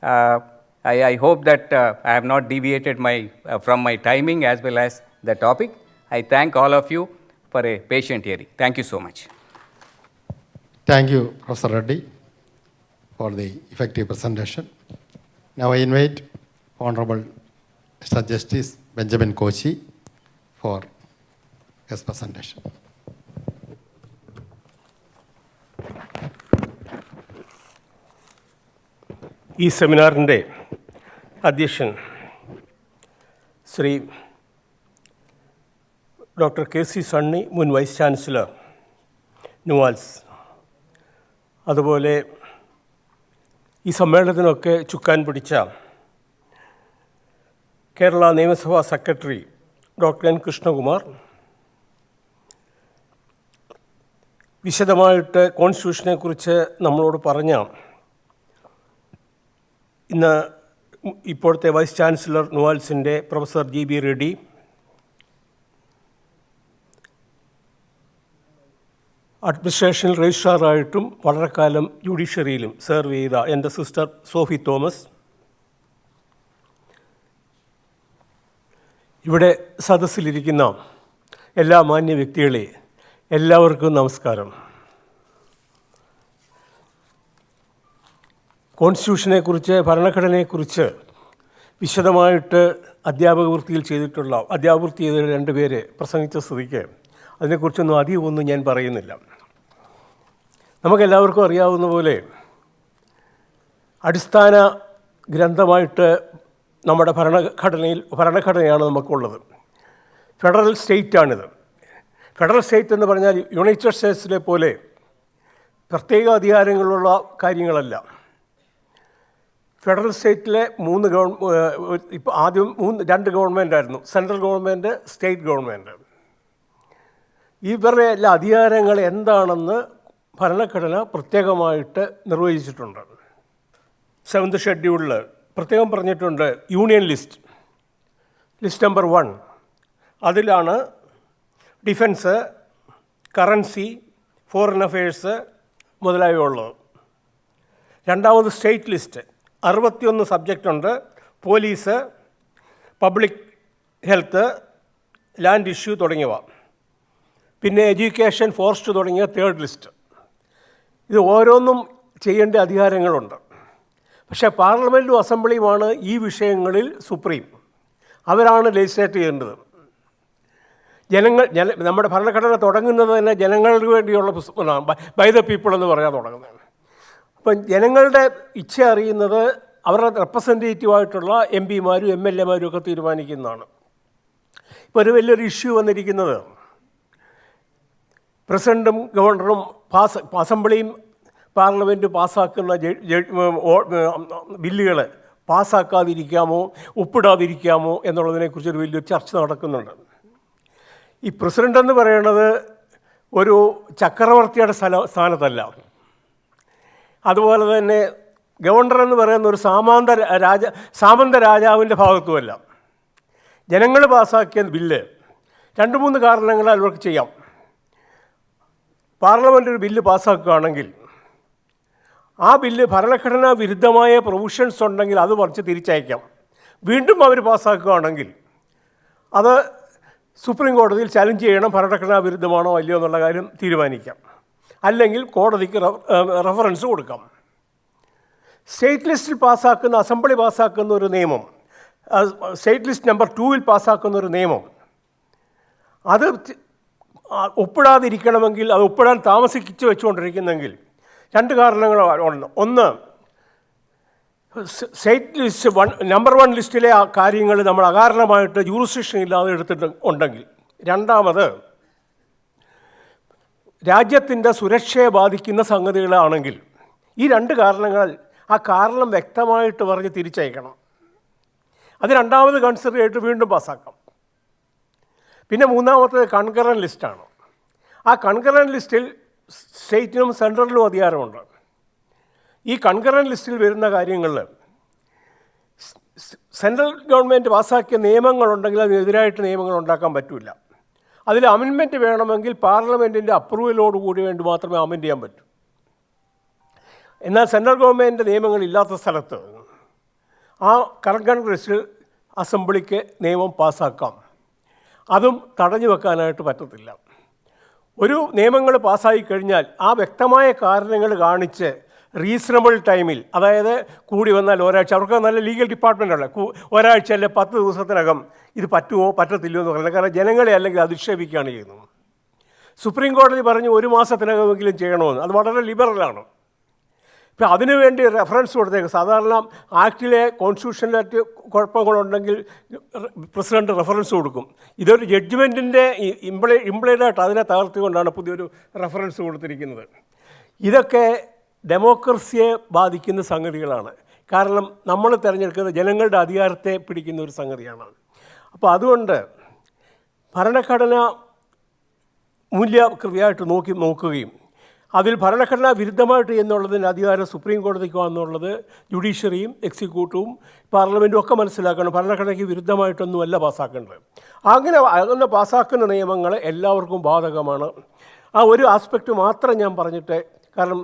I hope that I have not deviated from my timing as well as the topic. I thank all of you for a patient hearing. Thank you so much. Thank you, Professor Reddy, for the effective presentation. Now I invite Honorable Mr. Justice J.B.Koshy for his presentation. ഈ സെമിനാറിൻ്റെ അധ്യക്ഷൻ Shri doctor K.C.Sunny, മുൻ vice chancellor NUALS, അതുപോലെ ഈ സമ്മേളനത്തിനൊക്കെ ചുക്കാൻ പിടിച്ച കേരള നിയമസഭാ secretary doctor N. Krishnakumar, വിശദമായിട്ട് കോൺസ്റ്റിറ്റ്യൂഷനെക്കുറിച്ച് നമ്മളോട് പറഞ്ഞ ഇന്ന് ഇപ്പോഴത്തെ വൈസ് ചാൻസലർ NUALSൻ്റെ പ്രൊഫസർ G.B.Reddy, അഡ്മിനിസ്ട്രേഷനിൽ രജിസ്ട്രാറായിട്ടും വളരെ കാലം ജുഡീഷ്യറിയിലും സെർവ് ചെയ്ത എൻ്റെ സിസ്റ്റർ സോഫി തോമസ്, ഇവിടെ സദസ്സിലിരിക്കുന്ന എല്ലാ മാന്യ വ്യക്തികളെ എല്ലാവർക്കും നമസ്കാരം. കോൺസ്റ്റിറ്റ്യൂഷനെക്കുറിച്ച്, ഭരണഘടനയെക്കുറിച്ച് വിശദമായിട്ട് അധ്യാപകവൃത്തി ചെയ്ത രണ്ട് പേര് പ്രസംഗിച്ച സ്ഥിതിക്ക് അതിനെക്കുറിച്ചൊന്നും അധികമൊന്നും ഞാൻ പറയുന്നില്ല. നമുക്കെല്ലാവർക്കും അറിയാവുന്ന പോലെ അടിസ്ഥാന ഗ്രന്ഥമായിട്ട് നമ്മുടെ ഭരണഘടനയാണ് നമുക്കുള്ളത്. ഫെഡറൽ സ്റ്റേറ്റാണിത്. ഫെഡറൽ സ്റ്റേറ്റ് എന്ന് പറഞ്ഞാൽ യുണൈറ്റഡ് സ്റ്റേറ്റ്സിലെ പോലെ പ്രത്യേക അധികാരങ്ങളുള്ള കാര്യങ്ങളല്ല. ഫെഡറൽ സ്റ്റേറ്റിലെ ഇപ്പോൾ ആദ്യം രണ്ട് ഗവൺമെൻറ്റായിരുന്നു, സെൻട്രൽ ഗവൺമെൻറ്, സ്റ്റേറ്റ് ഗവൺമെൻറ്. ഇവരുടെ എല്ലാ അധികാരങ്ങൾ എന്താണെന്ന് ഭരണഘടന പ്രത്യേകമായിട്ട് നിർവചിച്ചിട്ടുണ്ട്. 7th ഷെഡ്യൂളിൽ പ്രത്യേകം പറഞ്ഞിട്ടുണ്ട് യൂണിയൻ ലിസ്റ്റ് നമ്പർ 1, അതിലാണ് ഡിഫൻസ്, കറൻസി, ഫോറിൻ അഫയേഴ്സ് മുതലായവ ഉള്ളത്. രണ്ടാമത് സ്റ്റേറ്റ് ലിസ്റ്റ് 61 സബ്ജക്റ്റ് ഉണ്ട്. Police, public health, land issue തുടങ്ങിയവ. പിന്നെ എഡ്യൂക്കേഷൻ, ഫോറസ്റ്റ് തുടങ്ങിയ 3rd ലിസ്റ്റ്. ഇത് ഓരോന്നും ചെയ്യേണ്ട അധികാരങ്ങളുണ്ട്. പക്ഷേ പാർലമെൻറ്റും അസംബ്ലിയുമാണ് ഈ വിഷയങ്ങളിൽ സുപ്രീം. അവരാണ് ലെജിസ്ലേറ്റ് ചെയ്യേണ്ടത്. നമ്മുടെ ഭരണഘടന തുടങ്ങുന്നത് തന്നെ ജനങ്ങൾക്ക് വേണ്ടിയുള്ള ബൈ ദ പീപ്പിൾ എന്ന് പറയാൻ തുടങ്ങുന്നതാണ്. അപ്പം ജനങ്ങളുടെ ഇച്ഛ അറിയുന്നത് അവരുടെ റെപ്രസെൻറ്റേറ്റീവായിട്ടുള്ള MP-മാരും MLA-മാരും ഒക്കെ തീരുമാനിക്കുന്നതാണ്. ഇപ്പോൾ ഒരു വലിയൊരു ഇഷ്യൂ വന്നിരിക്കുന്നത് പ്രസിഡൻറ്റും ഗവർണറും അസംബ്ലിയും പാർലമെൻറ്റ് പാസ്സാക്കുന്ന ബില്ലുകൾ പാസ്സാക്കാതിരിക്കാമോ ഒപ്പിടാതിരിക്കാമോ എന്നുള്ളതിനെക്കുറിച്ചൊരു വലിയൊരു ചർച്ച നടക്കുന്നുണ്ട്. ഈ പ്രസിഡൻ്റ് എന്ന് പറയുന്നത് ഒരു ചക്രവർത്തിയുടെ സ്ഥാനത്തല്ല. അതുപോലെ തന്നെ ഗവർണർ എന്ന് പറയുന്ന ഒരു സാമന്ത രാജാവിൻ്റെ ഭാഗത്തുമല്ല. ജനങ്ങൾ പാസ്സാക്കിയ ബില്ല് 2-3 കാരണങ്ങളാൽ അവർക്ക് ചെയ്യാം. പാർലമെൻ്റ് ഒരു ബില്ല് പാസ്സാക്കുകയാണെങ്കിൽ ആ ബില്ല് ഭരണഘടനാ വിരുദ്ധമായ പ്രൊവിഷൻസ് ഉണ്ടെങ്കിൽ അത് പറിച്ച് തിരിച്ചയക്കാം. വീണ്ടും അവർ പാസ്സാക്കുകയാണെങ്കിൽ അത് സുപ്രീം കോടതിയിൽ ചലഞ്ച് ചെയ്യണം, ഭരണഘടനാ വിരുദ്ധമാണോ അല്ലയോ എന്നുള്ള കാര്യം തീരുമാനിക്കാം. അല്ലെങ്കിൽ കോടതിക്ക് റെഫറൻസ് കൊടുക്കാം. സ്റ്റേറ്റ് ലിസ്റ്റിൽ പാസ്സാക്കുന്ന, അസംബ്ലി പാസ്സാക്കുന്ന ഒരു നിയമം, സ്റ്റേറ്റ് ലിസ്റ്റ് നമ്പർ 2-ൽ പാസ്സാക്കുന്ന ഒരു നിയമം, അത് ഒപ്പിടാതിരിക്കണമെങ്കിൽ, അത് ഒപ്പിടാൻ താമസിച്ച് വെച്ചുകൊണ്ടിരിക്കുന്നെങ്കിൽ 2 കാരണങ്ങളുണ്ട്. ഒന്ന്, സ്റ്റേറ്റ് ലിസ്റ്റ് നമ്പർ 1 ലിസ്റ്റിലെ ആ കാര്യങ്ങൾ നമ്മൾ അകാരണമായിട്ട് ജൂറിസ്ഡിക്ഷൻ ഇല്ലാതെ എടുത്തിട്ട് ഉണ്ടെങ്കിൽ, രണ്ടാമത് രാജ്യത്തിൻ്റെ സുരക്ഷയെ ബാധിക്കുന്ന സംഗതികളാണെങ്കിൽ, ഈ 2 കാരണങ്ങൾ ആ കാരണം വ്യക്തമായിട്ട് പറഞ്ഞ് തിരിച്ചയക്കണം. അത് രണ്ടാമത് കൺസിഡർ ചെയ്തിട്ട് വീണ്ടും പാസ്സാക്കാം. പിന്നെ മൂന്നാമത്തേത് കൺകറൻറ്റ് ലിസ്റ്റാണ്. ആ കൺകറൻറ്റ് ലിസ്റ്റിൽ സ്റ്റേറ്റിനും സെൻട്രലിനും അധികാരമുണ്ട്. ഈ കൺകറൻറ്റ് ലിസ്റ്റിൽ വരുന്ന കാര്യങ്ങളിൽ സെൻട്രൽ ഗവൺമെൻറ് പാസ്സാക്കിയ നിയമങ്ങളുണ്ടെങ്കിൽ അതിനെതിരായിട്ട് നിയമങ്ങൾ ഉണ്ടാക്കാൻ പറ്റില്ല. അതിൽ അമെൻമെൻറ്റ് വേണമെങ്കിൽ പാർലമെൻറ്റിൻ്റെ അപ്രൂവലോടുകൂടി വേണ്ടി മാത്രമേ അമെൻഡ് ചെയ്യാൻ പറ്റൂ. എന്നാൽ സെൻട്രൽ ഗവൺമെൻറ് നിയമങ്ങളില്ലാത്ത സ്ഥലത്ത് ആ കൺകറൻറ്റ് ലിസ്റ്റിൽ അസംബ്ലിക്ക് നിയമം പാസ്സാക്കാം. അതും തടഞ്ഞു വെക്കാനായിട്ട് പറ്റത്തില്ല. ഒരു നിയമങ്ങൾ പാസ്സായി കഴിഞ്ഞാൽ ആ വ്യക്തമായ കാരണങ്ങൾ കാണിച്ച് റീസണബിൾ ടൈമിൽ, അതായത് കൂടി വന്നാൽ ഒരാഴ്ച, അവർക്ക് നല്ല ലീഗൽ ഡിപ്പാർട്ട്മെൻ്റ് ഉള്ള ഒരാഴ്ച അല്ലെ 10 ദിവസത്തിനകം ഇത് പറ്റുമോ പറ്റത്തില്ലയോ എന്ന് പറയുന്നത്. കാരണം ജനങ്ങളെ അല്ലെങ്കിൽ അധിക്ഷേപിക്കുകയാണ് ചെയ്യുന്നത്. സുപ്രീം കോടതി പറഞ്ഞു 1 മാസത്തിനകമെങ്കിലും ചെയ്യണമെന്ന്. അത് വളരെ ലിബറലാണ്. ഇപ്പം അതിനുവേണ്ടി റെഫറൻസ് കൊടുത്തേക്ക്. സാധാരണ ആക്ടിലെ കോൺസ്റ്റിറ്റ്യൂഷനിലായിട്ട് കുഴപ്പങ്ങളുണ്ടെങ്കിൽ പ്രസിഡന്റ് റെഫറൻസ് കൊടുക്കും. ഇതൊരു ജഡ്ജ്മെൻറ്റിൻ്റെ ഇംപ്ലൈഡായിട്ട് അതിനെ തകർത്തുകൊണ്ടാണ് പുതിയൊരു റെഫറൻസ് കൊടുത്തിരിക്കുന്നത്. ഇതൊക്കെ ഡെമോക്രസിയെ ബാധിക്കുന്ന സംഗതികളാണ്. കാരണം നമ്മൾ തിരഞ്ഞെടുക്കുന്നത് ജനങ്ങളുടെ അധികാരത്തെ പിടിക്കുന്ന ഒരു സംഗതിയാണ്. അപ്പോൾ അതുകൊണ്ട് ഭരണഘടന മൂല്യകൃതിയായിട്ട് നോക്കുകയും അതിൽ ഭരണഘടനാ വിരുദ്ധമായിട്ട് എന്നുള്ളതിന് അധികാരം സുപ്രീം കോടതിക്കാണെന്നുള്ളത് ജുഡീഷ്യറിയും എക്സിക്യൂട്ടീവും പാർലമെൻറ്റും ഒക്കെ മനസ്സിലാക്കണം. ഭരണഘടനയ്ക്ക് വിരുദ്ധമായിട്ടൊന്നുമല്ല പാസ്സാക്കേണ്ടത്. അങ്ങനെ പാസ്സാക്കുന്ന നിയമങ്ങൾ എല്ലാവർക്കും ബാധകമാണ്. ആ ഒരു ആസ്പെക്റ്റ് മാത്രം ഞാൻ പറഞ്ഞിട്ട്, കാരണം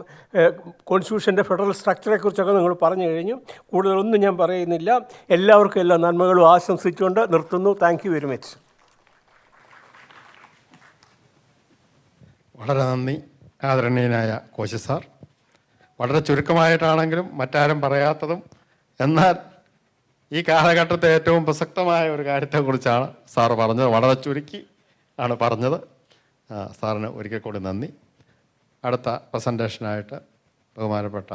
കോൺസ്റ്റിറ്റ്യൂഷൻ്റെ ഫെഡറൽ സ്ട്രക്ചറെക്കുറിച്ചൊക്കെ നിങ്ങൾ പറഞ്ഞു കഴിഞ്ഞു. കൂടുതലൊന്നും ഞാൻ പറയുന്നില്ല. എല്ലാവർക്കും എല്ലാ നന്മകളും ആശംസിച്ചുകൊണ്ട് നിർത്തുന്നു. Thank you very much. വളരെ നന്ദി ആദരണീയനായ കോശി സാർ. വളരെ ചുരുക്കമായിട്ടാണെങ്കിലും മറ്റാരും പറയാത്തതും എന്നാൽ ഈ കാലഘട്ടത്തെ ഏറ്റവും പ്രസക്തമായ ഒരു കാര്യത്തെക്കുറിച്ചാണ് സാർ പറഞ്ഞത്. വളരെ ചുരുക്കി ആണ് പറഞ്ഞത്. സാറിന് ഒരിക്കൽ കൂടി നന്ദി. അടുത്ത പ്രസൻറ്റേഷനായിട്ട് ബഹുമാനപ്പെട്ട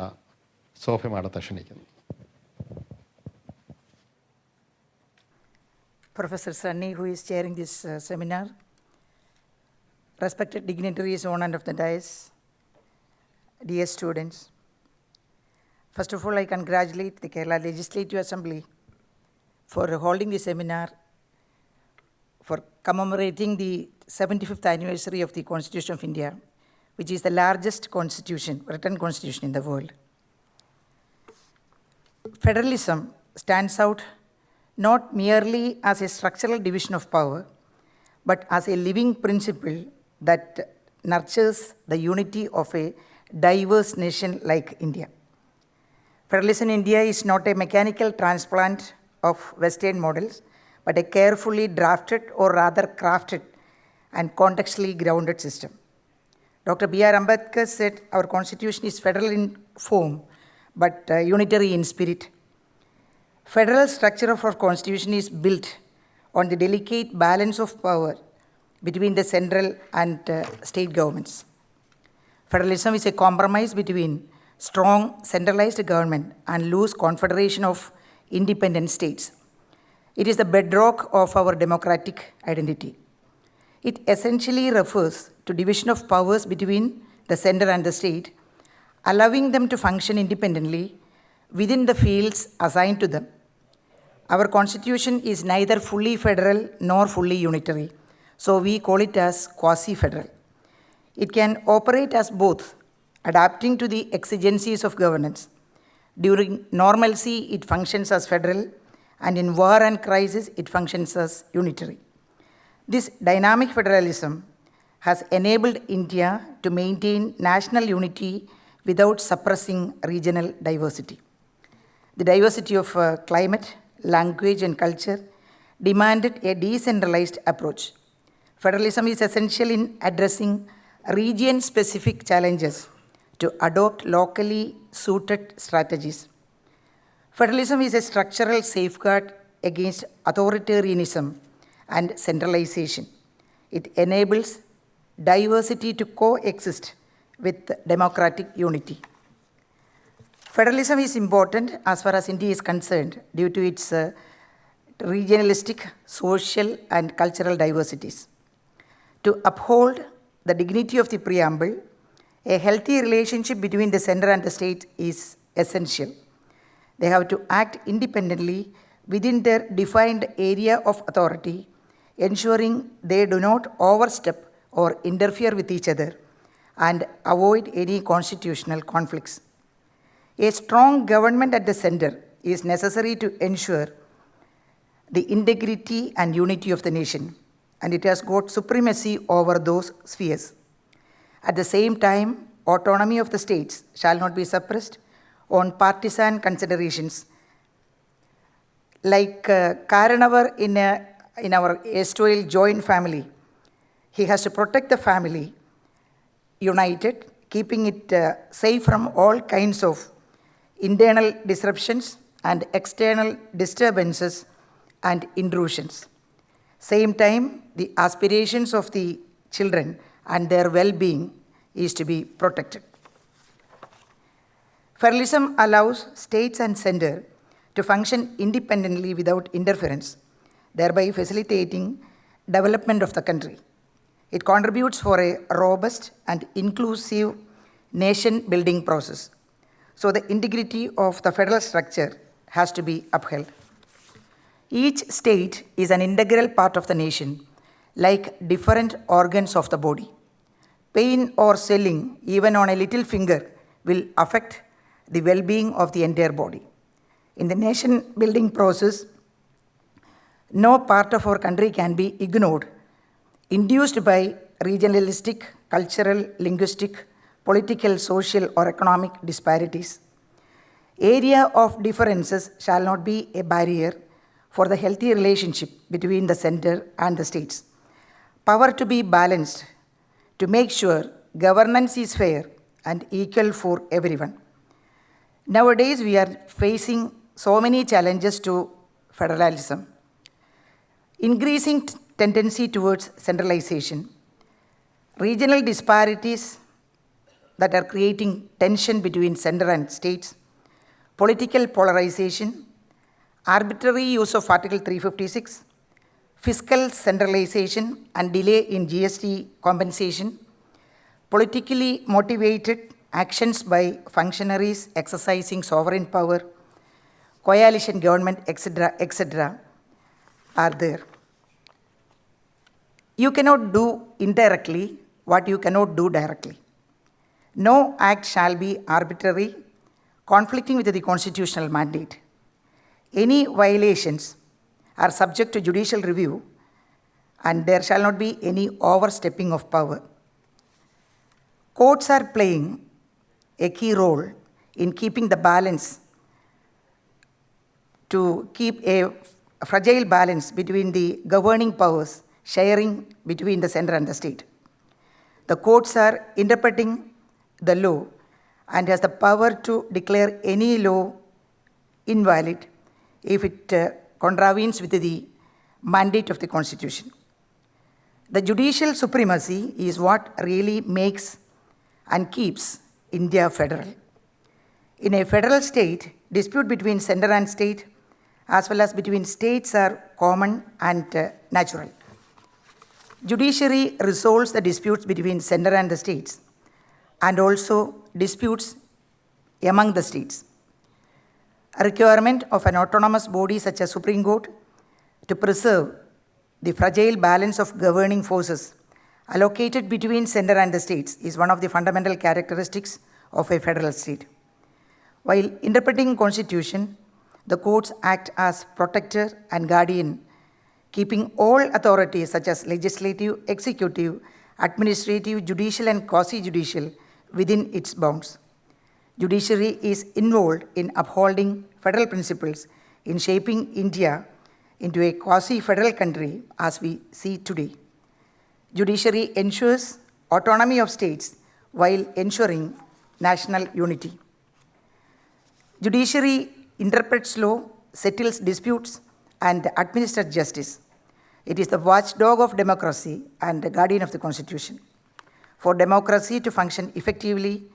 സോഫി മാഡത്തെ ക്ഷണിക്കുന്നു. Professor Sunny, who is chairing this seminar, respected dignitaries on and of the dais, dear students. First of all, I congratulate the Kerala Legislative Assembly for holding this seminar for commemorating the 75th anniversary of the Constitution of India, which is the largest constitution, written constitution in the world. Federalism stands out not merely as a structural division of power, but as a living principle that nurtures the unity of a diverse nation like India. Federalism in India is not a mechanical transplant of Western models, but a carefully drafted, or rather crafted, and contextually grounded system. Dr. B.R. Ambedkar said our constitution is federal in form, but unitary in spirit. Federal structure of our constitution is built on the delicate balance of power between the central and state governments. Federalism is a compromise between strong centralized government and loose confederation of independent states. It is the bedrock of our democratic identity. It essentially refers to division of powers between the center and the state, allowing them to function independently within the fields assigned to them. Our constitution is neither fully federal nor fully unitary, so we call it as quasi-federal. It can operate as both, adapting to the exigencies of governance. During normalcy, it functions as federal, and in war and crisis, it functions as unitary. This dynamic federalism has enabled India to maintain national unity without suppressing regional diversity. The diversity of climate, language, and culture demanded a decentralized approach. Federalism is essential in addressing region-specific challenges to adopt locally suited strategies. Federalism is a structural safeguard against authoritarianism and centralization. It enables diversity to coexist with democratic unity. Federalism is important as far as India is concerned due to its regionalistic, social, and cultural diversities. To uphold the dignity of the preamble, a healthy relationship between the center and the state is essential. They have to act independently within their defined area of authority, ensuring they do not overstep or interfere with each other and avoid any constitutional conflicts. A strong government at the center is necessary to ensure the integrity and unity of the nation, and it has got supremacy over those spheres. At the same time, autonomy of the states shall not be suppressed on partisan considerations. Like Karanavar in our erstwhile joint family, he has to protect the family united, keeping it safe from all kinds of internal disruptions and external disturbances and intrusions. Same time, the aspirations of the children and their well-being is to be protected. Federalism allows states and center to function independently without interference, thereby facilitating development of the country. It contributes for a robust and inclusive nation-building process. So the integrity of the federal structure has to be upheld. Each state is an integral part of the nation, like different organs of the body. Pain or swelling, even on a little finger, will affect the well-being of the entire body. In the nation-building process, no part of our country can be ignored, induced by regionalistic, cultural, linguistic, political, social, or economic disparities. Area of differences shall not be a barrier for the healthy relationship between the center and the states. Power to be balanced to make sure governance is fair and equal for everyone. Nowadays, we are facing so many challenges to federalism. Increasing tendency towards centralization, regional disparities that are creating tension between center and states, political polarization, arbitrary use of Article 356, fiscal centralization and delay in GST compensation, politically motivated actions by functionaries exercising sovereign power, coalition government, etc., are there. You cannot do indirectly what you cannot do directly. No act shall be arbitrary, conflicting with the constitutional mandate. Any violations are subject to judicial review, and there shall not be any overstepping of power. Courts are playing a key role in keeping the balance, to keep a fragile balance between the governing powers sharing between the center and the state. The courts are interpreting the law and has the power to declare any law invalid if it contravenes with the mandate of the Constitution. The judicial supremacy is what really makes and keeps India federal. In a federal state, dispute between center and state as well as between states are common and natural. Judiciary resolves the disputes between center and the states and also disputes among the states. A requirement of an autonomous body such as Supreme Court to preserve the fragile balance of governing forces allocated between center and the states is one of the fundamental characteristics of a federal state. While interpreting constitution, the courts act as protector and guardian, keeping all authorities such as legislative, executive, administrative, judicial, and quasi-judicial within its bounds. Judiciary is involved in upholding federal principles in shaping India into a quasi-federal country as we see today. Judiciary ensures autonomy of states while ensuring national unity. Judiciary interprets law, settles disputes, and administers justice. It is the watchdog of democracy and the guardian of the Constitution. For democracy to function effectively,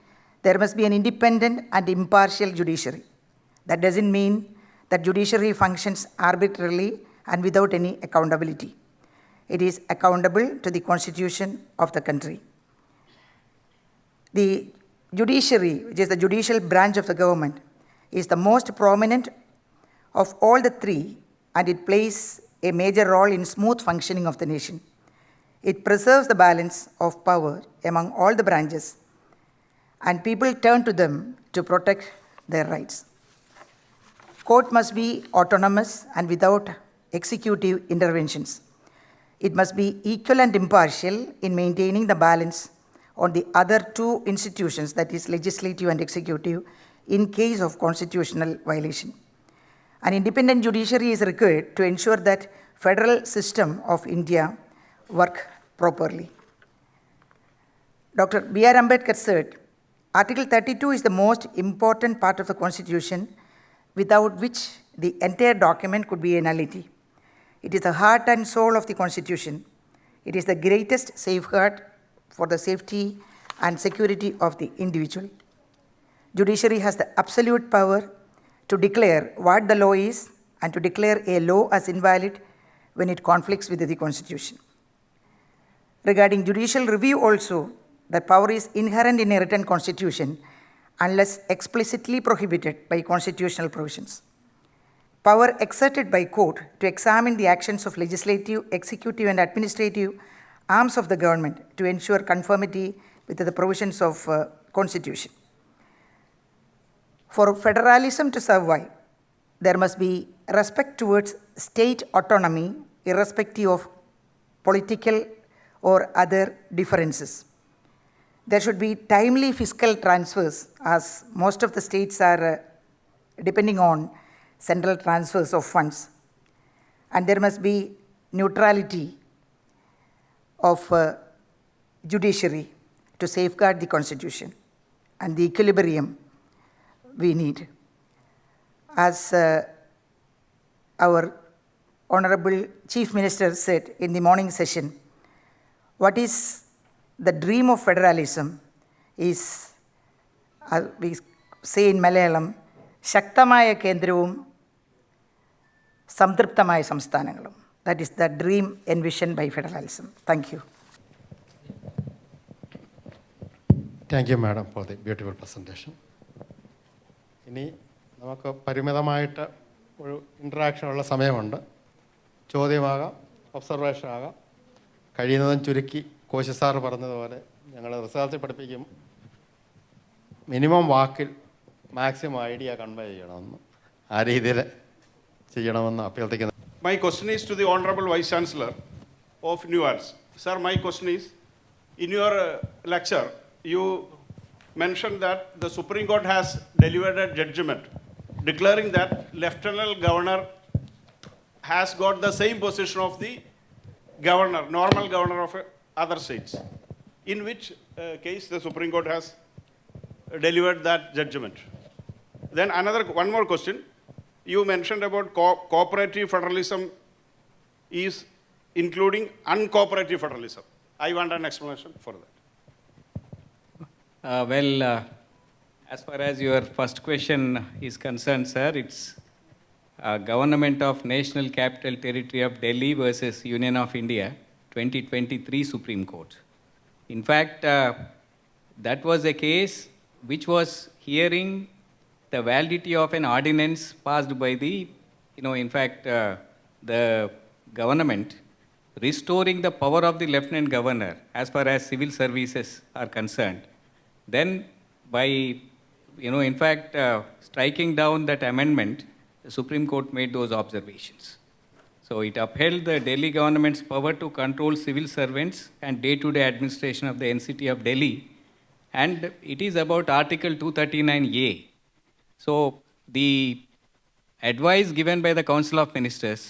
There must be an independent and impartial judiciary. That doesn't mean that judiciary functions arbitrarily and without any accountability. It is accountable to the constitution of the country. The judiciary, which is the judicial branch of the government, is the most prominent of all the three, and it plays a major role in smooth functioning of the nation. It preserves the balance of power among all the branches, and people turn to them to protect their rights. Court must be autonomous and without executive interventions. It must be equal and impartial in maintaining the balance on the other two institutions, that is legislative and executive, in case of constitutional violation. An independent judiciary is required to ensure that federal system of India work properly. Dr. B.R. Ambedkar said, Article 32 is the most important part of the Constitution, without which the entire document could be a nullity. It is the heart and soul of the Constitution. It is the greatest safeguard for the safety and security of the individual. Judiciary has the absolute power to declare what the law is and to declare a law as invalid when it conflicts with the Constitution. Regarding judicial review also, the power is inherent in a written constitution unless explicitly prohibited by constitutional provisions. Power exerted by court to examine the actions of legislative, executive, and administrative arms of the government to ensure conformity with the provisions of Constitution. For federalism to survive, there must be respect towards state autonomy irrespective of political or other differences. There should be timely fiscal transfers, as most of the states are depending on central transfers of funds. And there must be neutrality of judiciary to safeguard the Constitution and the equilibrium we need. As our Honorable Chief Minister said in the morning session, what is the dream of federalism is, we say in Malayalam, Shaktamaya Kendravum, Samtriptamaya Samsthanangalum. That is the dream envisioned by federalism. Thank you. Thank you, Madam, for the beautiful presentation. ഇനി നമുക്ക് പരിമിതമായിട്ട് ഒരു ഇൻട്രാക്ഷനുള്ള സമയമുണ്ട്. ചോദ്യമാകാം, observation ആകാം. കഴിയുന്നതും ചുരുക്കി Koshy sir പറഞ്ഞതുപോലെ ഞങ്ങൾ research പഠിപ്പിക്കും. മിനിമം വാക്കിൽ മാക്സിമം ഐഡിയ കൺവേ ചെയ്യണമെന്ന് ആ രീതിയിൽ ചെയ്യണമെന്ന് അഭ്യർത്ഥിക്കുന്നു. My question is to the Honorable Vice-Chancellor of NUALS. Sir, my question is, in your lecture, you mentioned that the Supreme Court has delivered a judgment declaring that Lieutenant Governor has got the same position of the governor, normal governor of other states. In which case the Supreme Court has delivered that judgment. Then one more question. You mentioned about cooperative federalism is including uncooperative federalism. I want an explanation for that. As far as your first question is concerned, sir, it's Government of National Capital Territory of Delhi versus Union of India, 2023 Supreme Court. In fact, that was a case which was hearing the validity of an ordinance passed by the, the government restoring the power of the Lieutenant Governor as far as civil services are concerned. Then by, striking down that amendment, the Supreme Court made those observations. So it upheld the Delhi government's power to control civil servants and day-to-day administration of the NCT of Delhi. And it is about Article 239A. So the advice given by the Council of Ministers,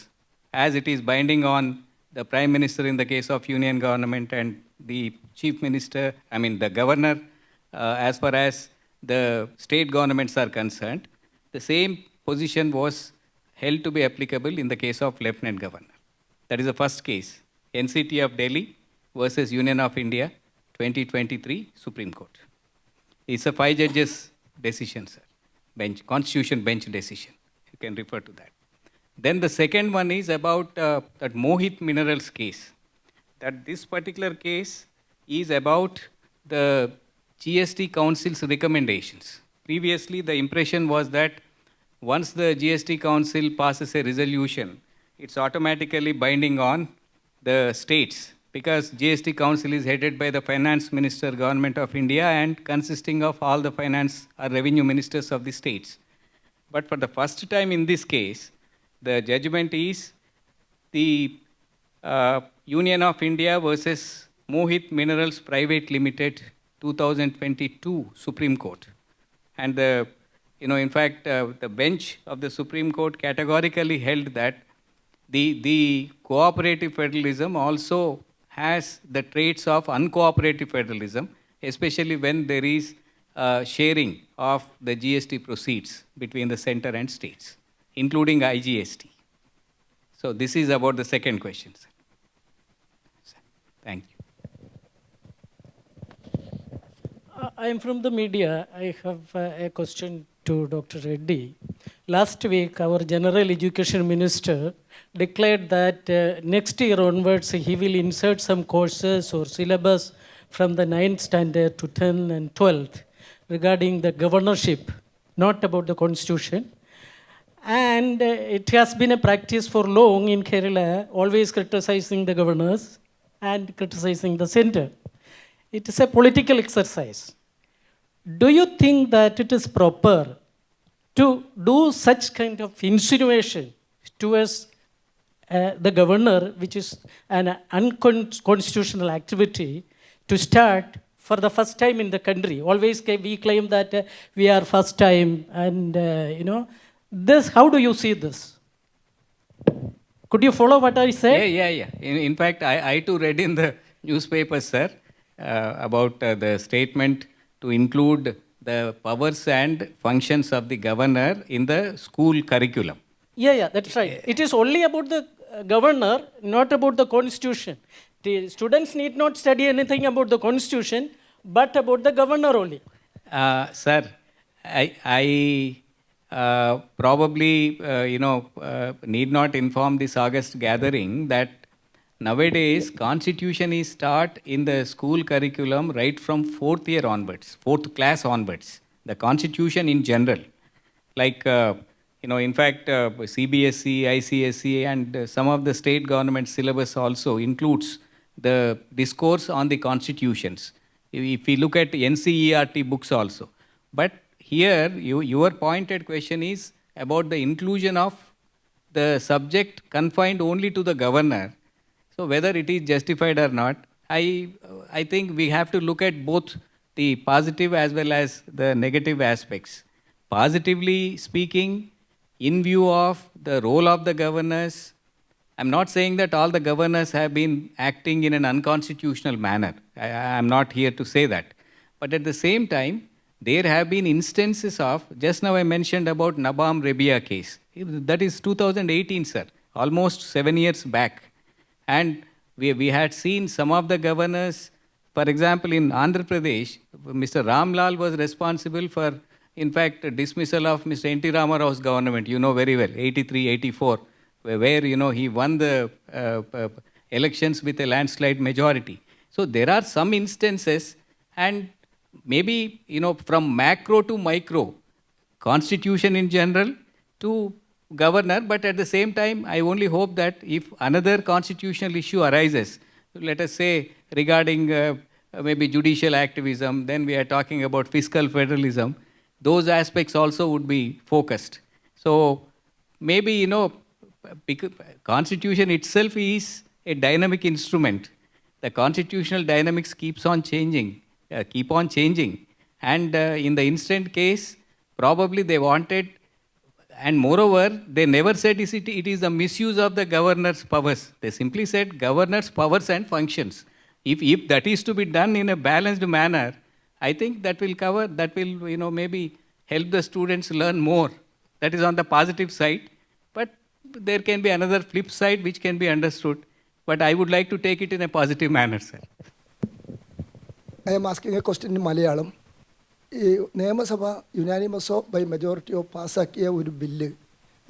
as it is binding on the Prime Minister in the case of Union government and the Chief Minister, the Governor, as far as the state governments are concerned, the same position was held to be applicable in the case of Lieutenant Governor. That is the first case, NCT of Delhi versus Union of India, 2023 Supreme Court. It's a 5 judges decision, sir. Bench, Constitution bench decision. You can refer to that. Then the second one is about that Mohit Minerals case. That this particular case is about the GST Council's recommendations. Previously, the impression was that once the GST Council passes a resolution, it's automatically binding on the states because GST Council is headed by the Finance Minister, Government of India, and consisting of all the finance or revenue ministers of the states. But for the first time in this case, the judgment is the Union of India versus Mohit Minerals Private Limited, 2022 Supreme Court. And in fact, the bench of the Supreme Court categorically held that the cooperative federalism also has the traits of uncooperative federalism, especially when there is sharing of the GST proceeds between the center and states, including IGST. So this is about the second question, sir. Thank you. I am from the media. I have a question to Dr. Reddy. Last week, our General Education Minister declared that next year onwards, he will insert some courses or syllabus from the 9th standard to 10th and 12th regarding the governorship, not about the constitution. And it has been a practice for long in Kerala, always criticizing the governors and criticizing the center. It is a political exercise. Do you think that it is proper to do such kind of insinuation towards the governor, which is an unconstitutional activity, to start for the first time in the country? Always we claim that we are first time, and this. How do you see this? Could you follow what I said? Yeah. In fact, I too read in the newspaper, sir, about the statement to include the powers and functions of the governor in the school curriculum. Yeah, that's right. It is only about the governor, not about the constitution. The students need not study anything about the constitution, but about the governor only. Sir, I probably, need not inform this August gathering that nowadays constitution is taught in the school curriculum right from 4th year onwards, 4th class onwards. The constitution in general, like in fact, CBSE, ICSE, and some of the state government syllabus also includes the discourse on the constitutions. If we look at NCERT books also, but here, your pointed question is about the inclusion of the subject confined only to the governor. So whether it is justified or not, I think we have to look at both the positive as well as the negative aspects. Positively speaking, in view of the role of the governors, I'm not saying that all the governors have been acting in an unconstitutional manner. I'm not here to say that. But at the same time, there have been instances of, just now I mentioned about Nabam Rebia case. That is 2018, sir, almost 7 years back. And we had seen some of the governors, for example, in Andhra Pradesh, Mr. Ramlal was responsible for, in fact, dismissal of Mr. N.T. Ramarao's government, you know very well, 83, 84, where, he won the elections with a landslide majority. So there are some instances, and maybe, from macro to micro, constitution in general to governor, but at the same time, I only hope that if another constitutional issue arises, let us say regarding maybe judicial activism, then we are talking about fiscal federalism, those aspects also would be focused. So maybe, constitution itself is a dynamic instrument. The constitutional dynamics keep on changing. And in the instant case, probably they wanted, and moreover, they never said it is a misuse of the governor's powers. They simply said governor's powers and functions. If that is to be done in a balanced manner, I think that will maybe help the students learn more. That is on the positive side. But there can be another flip side which can be understood. But I would like to take it in a positive manner, sir. I am asking a question in Malayalam. ഈ നിയമസഭ യുനാനിമസോ by മെജോറിറ്റിയോ പാസ്സാക്കിയ ഒരു bill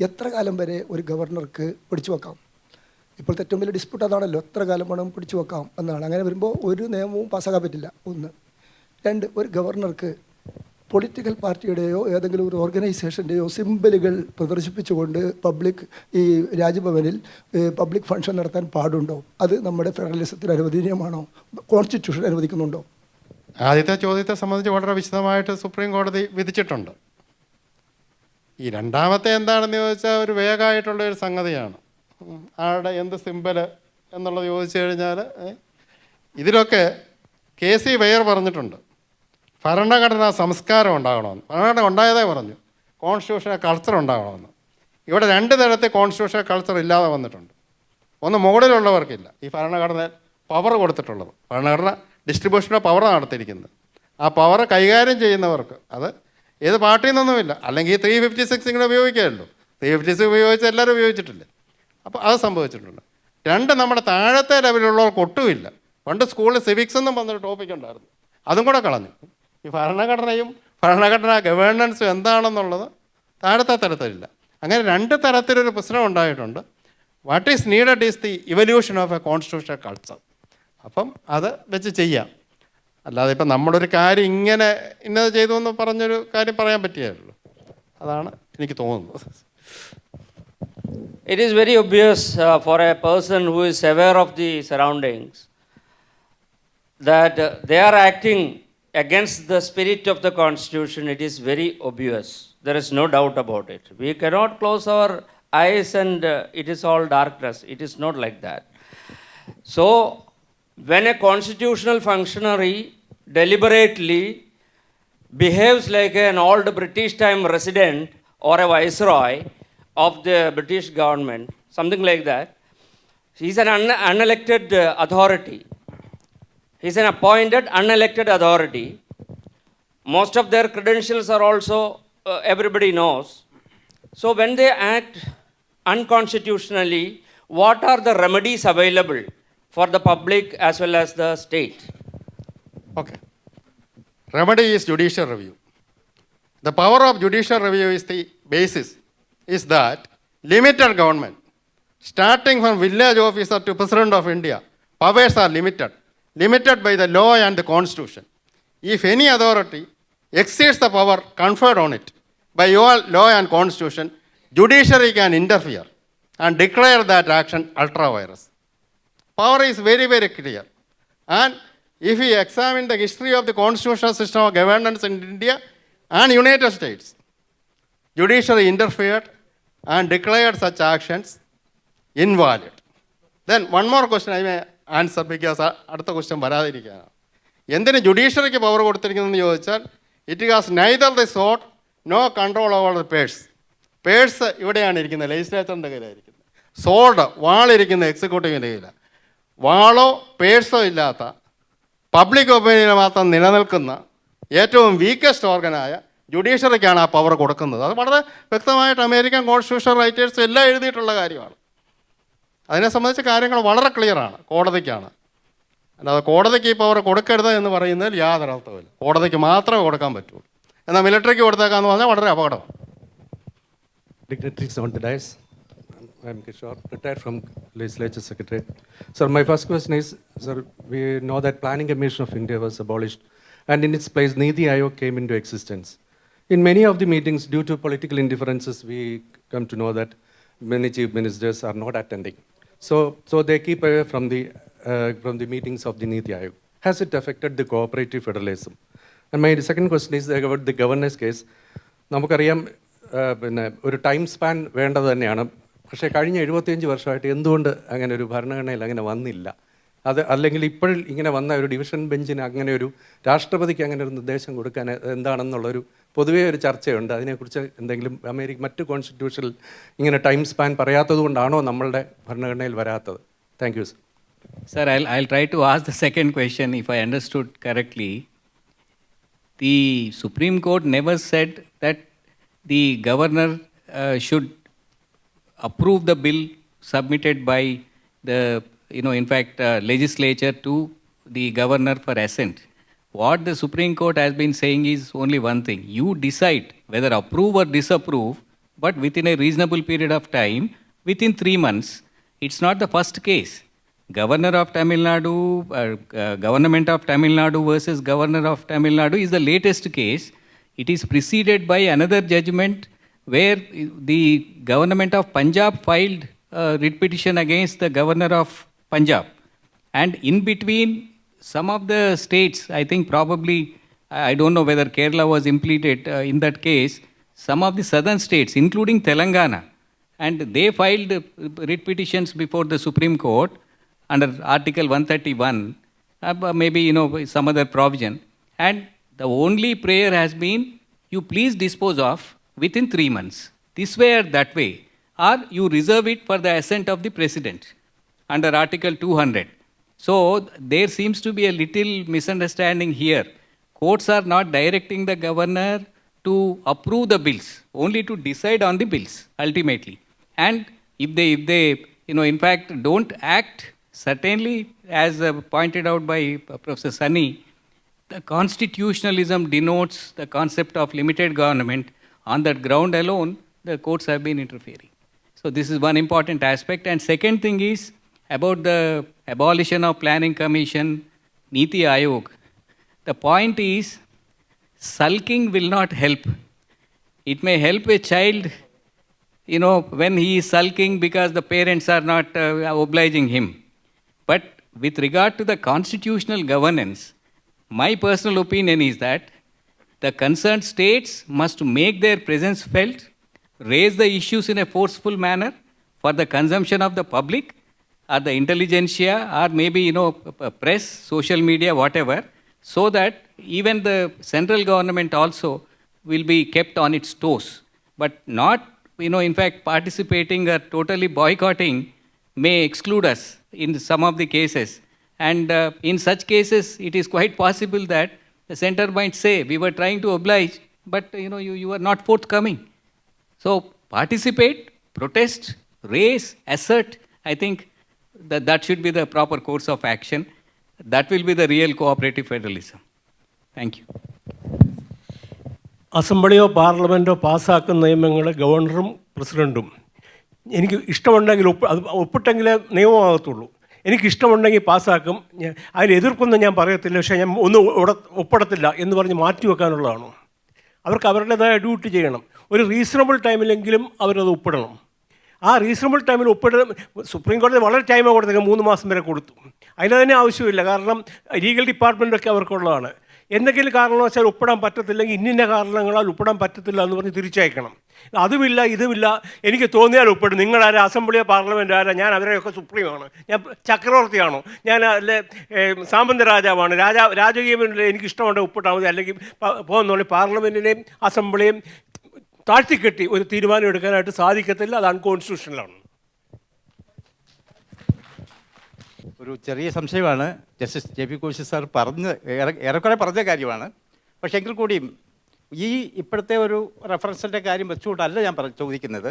എത്ര കാലം വരെ ഒരു ഗവർണർക്ക് പിടിച്ചു വെക്കാം? ഇപ്പോഴത്തെ ഏറ്റവും വലിയ ഡിസ്പ്യൂട്ട് അതാണല്ലോ, എത്ര കാലം വേണം പിടിച്ചു വെക്കാം എന്നാണ്. അങ്ങനെ വരുമ്പോൾ ഒരു നിയമവും പാസ്സാക്കാൻ പറ്റില്ല, ഒന്ന്. രണ്ട്, ഒരു ഗവർണർക്ക് പൊളിറ്റിക്കൽ പാർട്ടിയുടെയോ ഏതെങ്കിലും ഒരു ഓർഗനൈസേഷൻ്റെയോ സിമ്പലുകൾ പ്രദർശിപ്പിച്ചുകൊണ്ട് ഈ രാജ്ഭവനിൽ പബ്ലിക് ഫംഗ്ഷൻ നടത്താൻ പാടുണ്ടോ? അത് നമ്മുടെ ഫെഡറലിസത്തിന് അനുവദനീയമാണോ? കോൺസ്റ്റിറ്റ്യൂഷൻ അനുവദിക്കുന്നുണ്ടോ? ആദ്യത്തെ ചോദ്യത്തെ സംബന്ധിച്ച് വളരെ വിശദമായിട്ട് സുപ്രീം കോടതി വിധിച്ചിട്ടുണ്ട്. ഈ രണ്ടാമത്തെ എന്താണെന്ന് ചോദിച്ചാൽ ഒരു വേഗമായിട്ടുള്ള ഒരു സംഗതിയാണ്. ആരുടെ എന്ത് സിമ്പല് എന്നുള്ളത് ചോദിച്ചു കഴിഞ്ഞാൽ ഇതിലൊക്കെ K.C. വെയർ പറഞ്ഞിട്ടുണ്ട്, ഭരണഘടനാ സംസ്കാരം ഉണ്ടാകണമെന്ന്. ഭരണഘടന ഉണ്ടായതേ പറഞ്ഞു, കോൺസ്റ്റിറ്റ്യൂഷണൽ കൾച്ചർ ഉണ്ടാകണമെന്ന്. ഇവിടെ രണ്ട് തരത്തിൽ കോൺസ്റ്റിറ്റ്യൂഷണൽ കൾച്ചർ ഇല്ലാതെ വന്നിട്ടുണ്ട്. ഒന്ന് മുകളിലുള്ളവർക്കില്ല, ഈ ഭരണഘടന പവർ കൊടുത്തിട്ടുള്ളത്, ഭരണഘടന ഡിസ്ട്രിബ്യൂഷൻ്റെ പവർ നടത്തിയിരിക്കുന്നത്. ആ പവർ കൈകാര്യം ചെയ്യുന്നവർക്ക്, അത് ഏത് പാർട്ടിയിൽ നിന്നൊന്നുമില്ല, അല്ലെങ്കിൽ 356 ഇങ്ങനെ ഉപയോഗിക്കുകയല്ലോ. 356 ഉപയോഗിച്ച് എല്ലാവരും ഉപയോഗിച്ചിട്ടില്ലേ? അപ്പോൾ അത് സംഭവിച്ചിട്ടുണ്ട്. രണ്ട്, നമ്മുടെ താഴത്തെ ലെവലിലുള്ളവർക്ക് ഒട്ടുമില്ല. പണ്ട് സ്കൂളിൽ സിവിക്സ് എന്നും പറഞ്ഞൊരു ടോപ്പിക് ഉണ്ടായിരുന്നു, അതും കൂടെ കളഞ്ഞു. ഈ ഭരണഘടനയും ഭരണഘടനാ ഗവേണൻസും എന്താണെന്നുള്ളത് താഴത്തെ തരത്തിലില്ല. അങ്ങനെ രണ്ട് തരത്തിലൊരു പ്രശ്നം ഉണ്ടായിട്ടുണ്ട്. What is needed is the evolution of A constitutional culture. അപ്പം അത് വെച്ച് ചെയ്യാം. അല്ലാതെ ഇപ്പം നമ്മളൊരു കാര്യം ഇങ്ങനെ ഇന്നത് ചെയ്തു എന്ന് പറഞ്ഞൊരു കാര്യം പറയാൻ പറ്റിയല്ലോ. അതാണ് എനിക്ക് തോന്നുന്നത്. It is very obvious for a person who is aware of the surroundings that they are acting against the spirit of the Constitution. It is very obvious. There is no doubt about it. We cannot close our eyes and it is all darkness. It is not like that. So, when a constitutional functionary deliberately behaves like an old British time resident or a viceroy of the British government, something like that, he is an unelected authority. He is an appointed unelected authority. Most of their credentials are also, everybody knows. So when they act unconstitutionally, what are the remedies available for the public as well as the state? Okay. Remedy is judicial review. The power of judicial review is the basis, is that limited government, starting from village officer to President of India, powers are limited by the law and the Constitution. If any authority exceeds the power conferred on it by your law and Constitution, judiciary can interfere and declare that action ultra vires. Power is very, very clear. And if we examine the history of the constitutional system of governance in India and United States, judiciary interfered and declared such actions invalid. Then one more question I may answer because അടുത്ത question വരാതിരിക്കുകയാണ്. എന്തിന് ജുഡീഷ്യറിക്ക് power കൊടുത്തിരിക്കുന്നതെന്ന് ചോദിച്ചാൽ, it has neither the sword nor control over the purse. Purse ഇവിടെയാണ് ഇരിക്കുന്നത്, ലെജിസ്ലേച്ചറിൻ്റെ കയ്യിലായിരിക്കുന്നത്. Sold, വാളിരിക്കുന്ന എക്സിക്യൂട്ടീവിൻ്റെ കയ്യിലാണ്. വാളോ പേഴ്സോ ഇല്ലാത്ത പബ്ലിക് ഒപ്പീനിയന് മാത്രം നിലനിൽക്കുന്ന ഏറ്റവും വീക്കസ്റ്റ് ഓർഗനായ ജുഡീഷ്യറിക്കാണ് ആ പവർ കൊടുക്കുന്നത്. അത് വളരെ വ്യക്തമായിട്ട് അമേരിക്കൻ കോൺസ്റ്റിറ്റ്യൂഷൻ റൈറ്റേഴ്സ് എല്ലാം എഴുതിയിട്ടുള്ള കാര്യമാണ്. അതിനെ സംബന്ധിച്ച കാര്യങ്ങൾ വളരെ ക്ലിയറാണ്, കോടതിക്കാണ്. അല്ലാതെ കോടതിക്ക് ഈ പവർ കൊടുക്കരുത് എന്ന് പറയുന്നതിൽ യാതൊരു അർത്ഥമില്ല. കോടതിക്ക് മാത്രമേ കൊടുക്കാൻ പറ്റുള്ളൂ. എന്നാൽ മിലിറ്ററിക്ക് കൊടുത്തേക്കാന്ന് പറഞ്ഞാൽ വളരെ അപകടമാണ്. Dignitaries on the dais. I'm Kishore, retired from Legislature Secretary. Sir, my first question is, sir, we know that Planning Commission of India was abolished and in its place Niti Aayog came into existence. In many of the meetings, due to political indifferences, we come to know that many chief ministers are not attending. So they keep away from the meetings of the Niti Aayog. Has it affected the cooperative federalism? And my second question is about the governor's case. നമുക്കറിയാം പിന്നെ ഒരു time span വേണ്ടത് തന്നെയാണ്. പക്ഷേ കഴിഞ്ഞ 75 വർഷമായിട്ട് എന്തുകൊണ്ട് അങ്ങനെ ഒരു ഭരണഘടനയിൽ അങ്ങനെ വന്നില്ല? അത് അല്ലെങ്കിൽ ഇപ്പോഴും ഇങ്ങനെ വന്ന ഒരു ഡിവിഷൻ ബെഞ്ചിന് അങ്ങനെ ഒരു രാഷ്ട്രപതിക്ക് അങ്ങനെ ഒരു നിർദ്ദേശം കൊടുക്കാൻ എന്താണെന്നുള്ളൊരു പൊതുവേ ഒരു ചർച്ചയുണ്ട്. അതിനെക്കുറിച്ച് എന്തെങ്കിലും മറ്റ് കോൺസ്റ്റിറ്റ്യൂഷനിൽ ഇങ്ങനെ ടൈം സ്പാൻ പറയാത്തത് കൊണ്ടാണോ നമ്മളുടെ ഭരണഘടനയിൽ വരാത്തത്? Thank you sir. Sir, I'll try to ask the second question if I understood correctly. The Supreme Court never said that the governor should approve the bill submitted by the, in fact, legislature to the governor for assent. what the Supreme Court has been saying is only one thing. You decide whether approve or disapprove, but within a reasonable period of time, within 3 months. It's not the first case. Governor of Tamil Nadu, Government of Tamil Nadu versus Governor of Tamil Nadu is the latest case. It is preceded by another judgment where the Government of Punjab filed a writ petition against the Governor of Punjab. And in between, some of the states, I think probably, I don't know whether Kerala was implicated in that case, some of the southern states, including Telangana, and they filed writ petitions before the Supreme Court under Article 131, maybe some other provision. And the only prayer has been, you please dispose of within 3 months, this way or that way, or you reserve it for the assent of the President under Article 200. So there seems to be a little misunderstanding here. Courts are not directing the governor to approve the bills, only to decide on the bills ultimately. And if they in fact don't act, certainly, as pointed out by Professor Sunny, the constitutionalism denotes the concept of limited government. On that ground alone, the courts have been interfering. So this is one important aspect. And second thing is about the abolition of Planning Commission, Niti Aayog. The point is, sulking will not help. It may help a child, when he is sulking because the parents are not obliging him. But with regard to the constitutional governance, my personal opinion is that the concerned states must make their presence felt, raise the issues in a forceful manner for the consumption of the public, or the intelligentsia, or maybe, press, social media, whatever, so that even the central government also will be kept on its toes. But not, in fact, participating or totally boycotting may exclude us in some of the cases. And in such cases, it is quite possible that the center might say, we were trying to oblige, but you are not forthcoming. So participate, protest, raise, assert. I think that should be the proper course of action. That will be the real cooperative federalism. Thank you. അസംബ്ലിയോ പാർലമെൻറ്റോ പാസ്സാക്കുന്ന നിയമങ്ങൾ ഗവർണറും പ്രസിഡൻറ്റും എനിക്ക് ഇഷ്ടമുണ്ടെങ്കിൽ അത് ഒപ്പിട്ടെങ്കിലേ നിയമമാകത്തുള്ളൂ. എനിക്കിഷ്ടമുണ്ടെങ്കിൽ പാസ്സാക്കും, അതിന് എതിർപ്പൊന്നും ഞാൻ പറയത്തില്ല, പക്ഷേ ഞാൻ ഒന്നും ഒപ്പിടത്തില്ല എന്ന് പറഞ്ഞ് മാറ്റി വെക്കാനുള്ളതാണ്. അവർക്ക് അവരുടേതായ ഡ്യൂട്ടി ചെയ്യണം. ഒരു റീസണബിൾ ടൈമിലെങ്കിലും അവരത് ഒപ്പിടണം. ആ റീസണബിൾ ടൈമിൽ സുപ്രീം കോടതി വളരെ ടൈം കൊടുത്തേക്ക് 3 മാസം വരെ കൊടുത്തു. അതിന് തന്നെ ആവശ്യമില്ല, കാരണം ലീഗൽ ഡിപ്പാർട്ട്മെൻറ്റൊക്കെ അവർക്കുള്ളതാണ്. എന്തെങ്കിലും കാരണവശാൽ ഒപ്പിടാൻ പറ്റത്തില്ലെങ്കിൽ ഇന്ന കാരണങ്ങളാൽ ഒപ്പിടാൻ പറ്റത്തില്ല എന്ന് പറഞ്ഞ് തിരിച്ചയക്കണം. അതുമില്ല ഇതുമില്ല, എനിക്ക് തോന്നിയാൽ ഒപ്പിടും. നിങ്ങളാരാ, അസംബ്ലിയോ പാർലമെൻറ്റോ ആരാ? ഞാൻ അവരെയൊക്കെ സുപ്രീമാണോ? ഞാൻ ചക്രവർത്തിയാണോ? ഞാൻ അല്ലെ സാമന്ത രാജാവാണ്? രാജകീയമില്ല, എനിക്കിഷ്ടമുണ്ടെങ്കിൽ ഒപ്പിട്ടാൽ മതി. അല്ലെങ്കിൽ പോകുന്നോളി പാർലമെൻറ്റിനെയും അസംബ്ലിയും താഴ്ത്തിക്കെട്ടി ഒരു തീരുമാനം എടുക്കാനായിട്ട് സാധിക്കത്തില്ല. അത് അൺകോൺസ്റ്റിറ്റ്യൂഷണലാണ്. ഒരു ചെറിയ സംശയമാണ്. ജസ്റ്റിസ് J.B.Koshy സാർ ഏറെക്കുറെ പറഞ്ഞ കാര്യമാണ്. പക്ഷേ എങ്കിൽ കൂടിയും ഈ ഇപ്പോഴത്തെ ഒരു റെഫറൻസിൻ്റെ കാര്യം വെച്ചുകൊണ്ടല്ല ഞാൻ ചോദിക്കുന്നത്.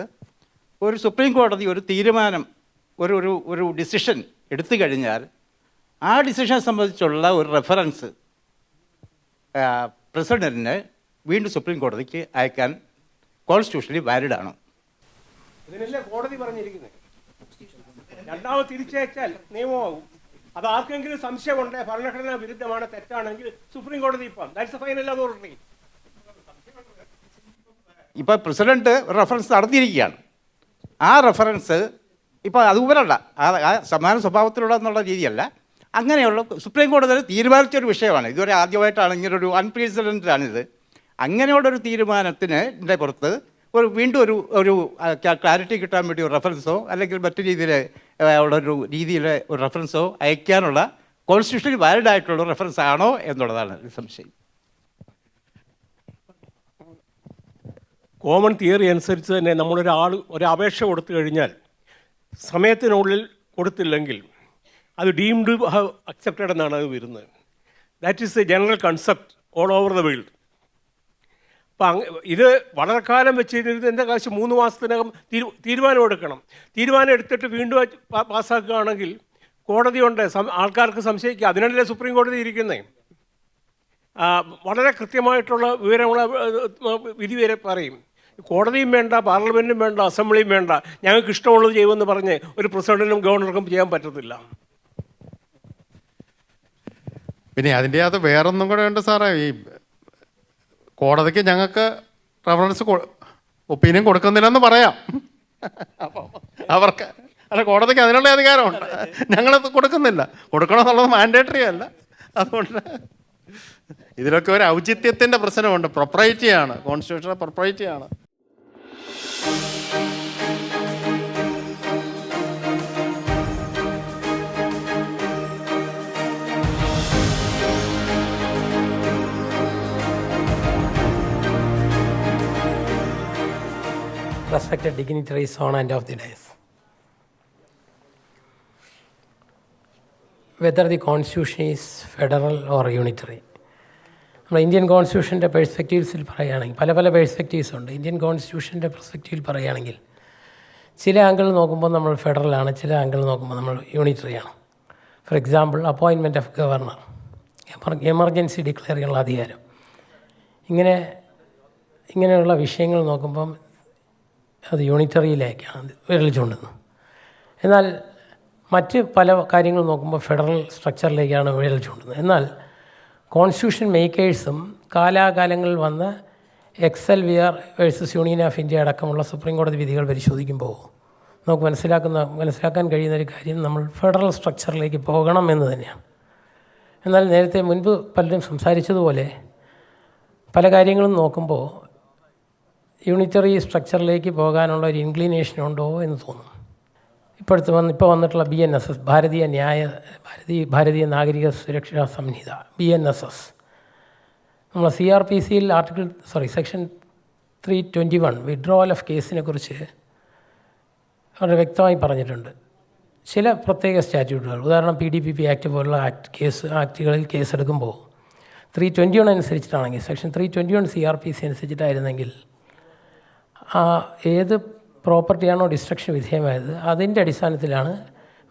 ഒരു സുപ്രീം കോടതി ഒരു തീരുമാനം, ഒരു ഡിസിഷൻ എടുത്തു കഴിഞ്ഞാൽ ആ ഡിസിഷനെ സംബന്ധിച്ചുള്ള ഒരു റെഫറൻസ് പ്രസിഡൻറ്റിന് വീണ്ടും സുപ്രീം കോടതിക്ക് അയക്കാൻ കോൺസ്റ്റിറ്റ്യൂഷണലി വാലിഡ് ആണോ? ഇതിനല്ലേ കോടതി പറഞ്ഞിരിക്കുന്നത്. രണ്ടാമത് തിരിച്ചയച്ചാൽ നിയമമാകും. അത് ആർക്കെങ്കിലും സംശയമുണ്ട്, ഭരണഘടനാ വിരുദ്ധമാണ്, തെറ്റാണെങ്കിൽ സുപ്രീം കോടതി ദാറ്റ്സ് ദ ഫൈനൽ അതോറിറ്റി. ഇപ്പോൾ പ്രസിഡന്റ് റെഫറൻസ് നടത്തിയിരിക്കുകയാണ്. ആ റെഫറൻസ് ഇപ്പോൾ അതുപോലല്ല, ആ സമാന സ്വഭാവത്തിലുള്ള എന്നുള്ള രീതിയല്ല, അങ്ങനെയുള്ള സുപ്രീം കോടതി തീരുമാനിച്ചൊരു വിഷയമാണ്. ഇതുവരെ ആദ്യമായിട്ടാണ് ഇങ്ങനൊരു അൺപ്രസിഡൻറ്റാണിത്. അങ്ങനെയുള്ളൊരു തീരുമാനത്തിൻ്റെ പുറത്ത് വീണ്ടും ഒരു ക്ലാരിറ്റി കിട്ടാൻ വേണ്ടി ഒരു റെഫറൻസോ അല്ലെങ്കിൽ മറ്റു ഉള്ളൊരു രീതിയിൽ ഒരു റെഫറൻസോ അയക്കാനുള്ള കോൺസ്റ്റിറ്റ്യൂഷണലി വാലിഡ് ആയിട്ടുള്ള റെഫറൻസ് ആണോ എന്നുള്ളതാണ് സംശയം. കോമൺ തിയറി അനുസരിച്ച് തന്നെ ഒരു അപേക്ഷ കൊടുത്തു കഴിഞ്ഞാൽ സമയത്തിനുള്ളിൽ കൊടുത്തില്ലെങ്കിൽ അത് ഡീംഡ് ഹാവ് അക്സെപ്റ്റഡ് എന്നാണ് അത് വരുന്നത്. That is A general concept all over the world. അപ്പം ഇത് വളരെ കാലം വെച്ചിരുന്നത് എൻ്റെ കാശ് 3 മാസത്തിനകം തീരുമാനം എടുക്കണം. തീരുമാനം എടുത്തിട്ട് വീണ്ടും പാസ്സാക്കുകയാണെങ്കിൽ കോടതിയുണ്ട്, ആൾക്കാർക്ക് സംശയിക്കുക. അതിനല്ലേ സുപ്രീം കോടതി ഇരിക്കുന്നത്. വളരെ കൃത്യമായിട്ടുള്ള വിവരമുള്ള വിധി വരെ പറയും. കോടതിയും വേണ്ട, പാർലമെൻറ്റും വേണ്ട, അസംബ്ലിയും വേണ്ട, ഞങ്ങൾക്ക് ഇഷ്ടമുള്ളത് ചെയ്യുമെന്ന് പറഞ്ഞ് ഒരു പ്രസിഡന്റിനും ഗവർണർക്കും ചെയ്യാൻ പറ്റത്തില്ല. പിന്നെ അതിൻ്റെ അകത്ത് വേറൊന്നും കൂടെ ഉണ്ട് സാറേ. ഈ കോടതിക്ക് ഞങ്ങൾക്ക് റഫറൻസ് ഒപ്പീനിയൻ കൊടുക്കുന്നില്ലെന്ന് പറയാം. അപ്പോൾ അവർക്ക് അല്ല, കോടതിക്ക് അതിനുള്ള അധികാരമുണ്ട്. ഞങ്ങളത് കൊടുക്കുന്നില്ല. കൊടുക്കണമെന്നുള്ളത് മാൻഡേറ്ററി അല്ല. അതുകൊണ്ട് ഇതിലൊക്കെ ഒരു ഔചിത്യത്തിൻ്റെ പ്രശ്നമുണ്ട്. പ്രൊപ്രൈറ്റിയാണ്, constitutional പ്രൊപ്രൈറ്റിയാണ്. Respected dignitaries on and off the dais. Whether the constitution is federal or unitary. നമ്മുടെ ഇന്ത്യൻ കോൺസ്റ്റിറ്റ്യൂഷൻ്റെ പെർസ്പെക്റ്റീവ്സിൽ പറയുകയാണെങ്കിൽ പല പെർസ്പെക്റ്റീവ്സ് ഉണ്ട്. ഇന്ത്യൻ കോൺസ്റ്റിറ്റ്യൂഷൻ്റെ പെർസ്പെക്റ്റീവിൽ പറയുകയാണെങ്കിൽ ചില ആംഗിൾ നോക്കുമ്പോൾ നമ്മൾ ഫെഡറലാണ്, ചില ആംഗിൾ നോക്കുമ്പോൾ നമ്മൾ യൂണിറ്ററിയാണ്. For example, appointment of governor, emergency declare ചെയ്യാനുള്ള അധികാരം, ഇങ്ങനെയുള്ള വിഷയങ്ങൾ നോക്കുമ്പം അത് യൂണിറ്ററിയിലേക്കാണ് വിരൽ ചൂണ്ടുന്നത്. എന്നാൽ മറ്റ് പല കാര്യങ്ങൾ നോക്കുമ്പോൾ ഫെഡറൽ സ്ട്രക്ചറിലേക്കാണ് വിരൽ ചൂണ്ടുന്നത്. എന്നാൽ കോൺസ്റ്റിറ്റ്യൂഷൻ മേക്കേഴ്സും കാലാകാലങ്ങളിൽ വന്ന എക്സൽവിയർ വേഴ്സസ് യൂണിയൻ ഓഫ് ഇന്ത്യ അടക്കമുള്ള സുപ്രീം കോടതി വിധികൾ പരിശോധിക്കുമ്പോൾ നമുക്ക് മനസ്സിലാക്കാൻ കഴിയുന്ന ഒരു കാര്യം, നമ്മൾ ഫെഡറൽ സ്ട്രക്ചറിലേക്ക് പോകണം എന്ന് തന്നെയാണ്. എന്നാൽ നേരത്തെ മുൻപ് പലരും സംസാരിച്ചതുപോലെ പല കാര്യങ്ങളും നോക്കുമ്പോൾ യൂണിറ്ററി സ്ട്രക്ചറിലേക്ക് പോകാനുള്ള ഒരു ഇൻക്ലിനേഷൻ ഉണ്ടോ എന്ന് തോന്നും. ഇപ്പോൾ വന്നിട്ടുള്ള BNSS, ഭാരതീയ നാഗരിക സുരക്ഷാ സംഹിത, BNSS, നമ്മൾ CRPCയിൽ സെക്ഷൻ 321 വിഡ്രോവൽ ഓഫ് കേസിനെ കുറിച്ച് വളരെ വ്യക്തമായി പറഞ്ഞിട്ടുണ്ട്. ചില പ്രത്യേക സ്റ്റാറ്റ്യൂട്ടുകൾ, ഉദാഹരണം PDPP ആക്ട് പോലുള്ള ആക്ടുകളിൽ കേസെടുക്കുമ്പോൾ 321 അനുസരിച്ചിട്ടാണെങ്കിൽ, സെക്ഷൻ 321 CRPC അനുസരിച്ചിട്ടായിരുന്നെങ്കിൽ ഏത് പ്രോപ്പർട്ടിയാണോ ഡിസ്ട്രക്ഷൻ വിധേയമായത് അതിൻ്റെ അടിസ്ഥാനത്തിലാണ്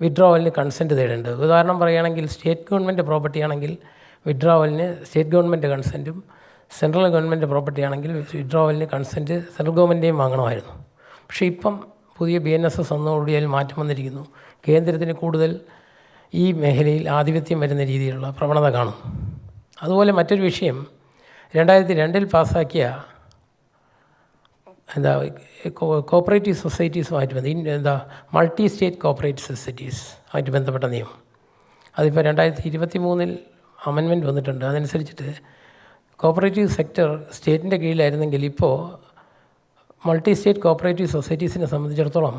വിഡ്രോവലിന് കൺസെൻറ്റ് തേടേണ്ടത്. ഉദാഹരണം പറയുകയാണെങ്കിൽ, സ്റ്റേറ്റ് ഗവൺമെൻറ് പ്രോപ്പർട്ടി ആണെങ്കിൽ വിഡ്രോവലിന് സ്റ്റേറ്റ് ഗവൺമെൻറ് കൺസെൻറ്റും, സെൻട്രൽ ഗവൺമെൻറ് പ്രോപ്പർട്ടി ആണെങ്കിൽ വിഡ്രോവലിന് കൺസെൻറ്റ് സെൻട്രൽ ഗവൺമെൻറ്റേയും വാങ്ങണമായിരുന്നു. പക്ഷേ ഇപ്പം പുതിയ BNSS വന്നതോടുകൂടി അതിൽ മാറ്റം വന്നിരിക്കുന്നു. കേന്ദ്രത്തിന് കൂടുതൽ ഈ മേഖലയിൽ ആധിപത്യം വരുന്ന രീതിയിലുള്ള പ്രവണത കാണും. അതുപോലെ മറ്റൊരു വിഷയം, 2002 പാസ്സാക്കിയ കോപ്പറേറ്റീവ് സൊസൈറ്റീസുമായിട്ട് മൾട്ടി സ്റ്റേറ്റ് കോപ്പറേറ്റീവ് സൊസൈറ്റീസ് ആയിട്ട് ബന്ധപ്പെട്ട നിയമം, അതിപ്പോൾ 2023 അമെൻമെൻറ്റ് വന്നിട്ടുണ്ട്. അതനുസരിച്ചിട്ട് കോപ്പറേറ്റീവ് സെക്ടർ സ്റ്റേറ്റിൻ്റെ കീഴിലായിരുന്നെങ്കിൽ ഇപ്പോൾ മൾട്ടി സ്റ്റേറ്റ് കോപ്പറേറ്റീവ് സൊസൈറ്റീസിനെ സംബന്ധിച്ചിടത്തോളം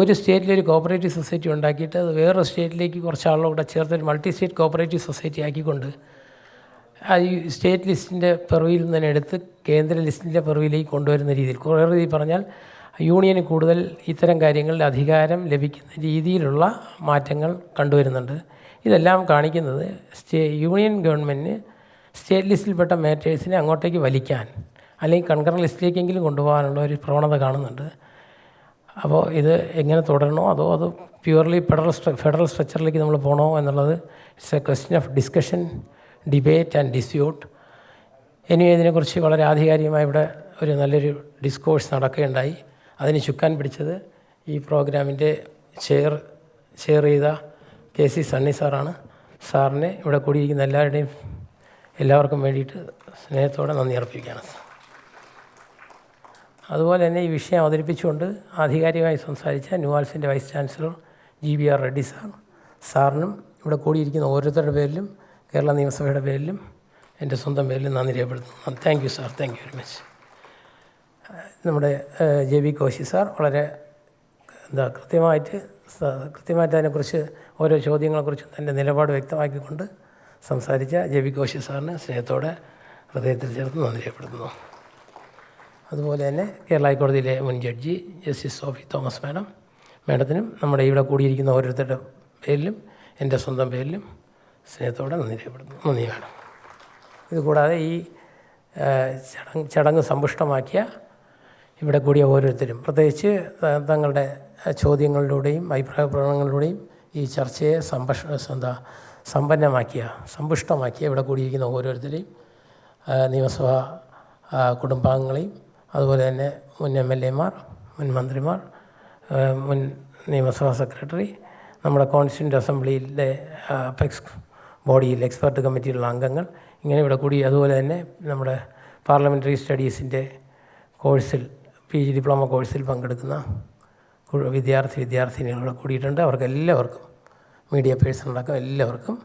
ഒരു സ്റ്റേറ്റിലൊരു കോപ്പറേറ്റീവ് സൊസൈറ്റി ഉണ്ടാക്കിയിട്ട് അത് വേറൊരു സ്റ്റേറ്റിലേക്ക് കുറച്ച് ആളുകൂടെ ചേർത്തൊരു മൾട്ടി സ്റ്റേറ്റ് കോപ്പറേറ്റീവ് സൊസൈറ്റി ആക്കിക്കൊണ്ട് ഈ സ്റ്റേറ്റ് ലിസ്റ്റിൻ്റെ പെർവിയിൽ നിന്ന് തന്നെ എടുത്ത് കേന്ദ്ര ലിസ്റ്റിൻ്റെ പെർവിയിലേക്ക് കൊണ്ടുവരുന്ന രീതിയിൽ, കുറേ രീതിയിൽ പറഞ്ഞാൽ യൂണിയന് കൂടുതൽ ഇത്തരം കാര്യങ്ങളിൽ അധികാരം ലഭിക്കുന്ന രീതിയിലുള്ള മാറ്റങ്ങൾ കണ്ടുവരുന്നുണ്ട്. ഇതെല്ലാം കാണിക്കുന്നത് യൂണിയൻ ഗവൺമെൻറ്റിന് സ്റ്റേറ്റ് ലിസ്റ്റിൽപ്പെട്ട മാറ്റേഴ്സിനെ അങ്ങോട്ടേക്ക് വലിക്കാൻ അല്ലെങ്കിൽ കൺകറൻറ്റ് ലിസ്റ്റിലേക്കെങ്കിലും കൊണ്ടുപോകാനുള്ള ഒരു പ്രവണത കാണുന്നുണ്ട്. അപ്പോൾ ഇത് എങ്ങനെ തുടരണോ അതോ അത് പ്യുവർലി ഫെഡറൽ സ്ട്രക്ചറിലേക്ക് നമ്മൾ പോകണോ എന്നുള്ളത് it's A question of discussion, debate and dispute. ഇനി ഇതിനെക്കുറിച്ച് വളരെ ആധികാരികമായി ഇവിടെ ഒരു നല്ലൊരു ഡിസ്കോഴ്സ് നടക്കുകയുണ്ടായി. അതിന് ചുക്കാൻ പിടിച്ചത് ഈ പ്രോഗ്രാമിൻ്റെ ചെയർ ചെയ്ത K.C.Sunny സാറാണ്. സാറിനെ ഇവിടെ കൂടിയിരിക്കുന്ന എല്ലാവർക്കും വേണ്ടിയിട്ട് സ്നേഹത്തോടെ നന്ദി അർപ്പിക്കുകയാണ്. അതുപോലെ തന്നെ ഈ വിഷയം അവതരിപ്പിച്ചുകൊണ്ട് ആധികാരികമായി സംസാരിച്ച NUALSൻ്റെ വൈസ്-ചാൻസലർ G.B.Reddy സാറിനും ഇവിടെ കൂടിയിരിക്കുന്ന ഓരോരുത്തരുടെ പേരിലും കേരള നിയമസഭയുടെ പേരിലും എൻ്റെ സ്വന്തം പേരിലും നന്ദി രേഖപ്പെടുത്തുന്നു. Thank you sir, thank you very much. നമ്മുടെ J.B.Koshy സാർ വളരെ കൃത്യമായിട്ട് അതിനെക്കുറിച്ച് ഓരോ ചോദ്യങ്ങളെക്കുറിച്ചും തൻ്റെ നിലപാട് വ്യക്തമാക്കിക്കൊണ്ട് സംസാരിച്ച J.B.Koshy സാറിന് സ്നേഹത്തോടെ ഹൃദയത്തിൽ ചേർത്ത് നന്ദി രേഖപ്പെടുത്തുന്നു. അതുപോലെ തന്നെ കേരള ഹൈക്കോടതിയിലെ മുൻ ജഡ്ജി ജസ്റ്റിസ് സോഫി തോമസ് മാഡത്തിനും നമ്മുടെ ഇവിടെ കൂടിയിരിക്കുന്ന ഓരോരുത്തരുടെ പേരിലും എൻ്റെ സ്വന്തം പേരിലും സ്നേഹത്തോടെ നന്ദി രേഖപ്പെടുത്തുന്നു. നന്ദി മാഡം. ഇതുകൂടാതെ ഈ ചടങ്ങ് സമ്പുഷ്ടമാക്കിയ ഇവിടെ കൂടിയ ഓരോരുത്തരും, പ്രത്യേകിച്ച് തങ്ങളുടെ ചോദ്യങ്ങളിലൂടെയും അഭിപ്രായ പ്രകടനങ്ങളിലൂടെയും ഈ ചർച്ചയെ സമ്പന്നമാക്കിയ, സമ്പുഷ്ടമാക്കിയ ഇവിടെ കൂടിയിരിക്കുന്ന ഓരോരുത്തരെയും, നിയമസഭാ കുടുംബാംഗങ്ങളെയും, അതുപോലെ തന്നെ മുൻ MLA മാർ, മുൻ മന്ത്രിമാർ, മുൻ നിയമസഭാ സെക്രട്ടറി, നമ്മുടെ കോൺസ്റ്റിറ്റ്യൂൻ്റ് അസംബ്ലിയിലെ അപെക്സ് ബോഡിയിൽ എക്സ്പെർട്ട് കമ്മിറ്റിയിലുള്ള അംഗങ്ങൾ, ഇങ്ങനെ ഇവിടെ കൂടി, അതുപോലെ തന്നെ നമ്മുടെ പാർലമെൻ്ററി സ്റ്റഡീസിൻ്റെ കോഴ്സിൽ PG ഡിപ്ലോമ കോഴ്സിൽ പങ്കെടുക്കുന്ന വിദ്യാർത്ഥിനികൾ കൂടിയിട്ടുണ്ട്. അവർക്കെല്ലാവർക്കും, മീഡിയ പേഴ്സൺ അടക്കം എല്ലാവർക്കും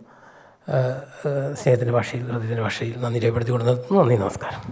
സ്നേഹത്തിൻ്റെ ഭാഷയിൽ, ഹൃദയത്തിൻ്റെ ഭാഷയിൽ നന്ദി രേഖപ്പെടുത്തിക്കൊണ്ട് നിർത്തുന്നു. നന്ദി, നമസ്കാരം.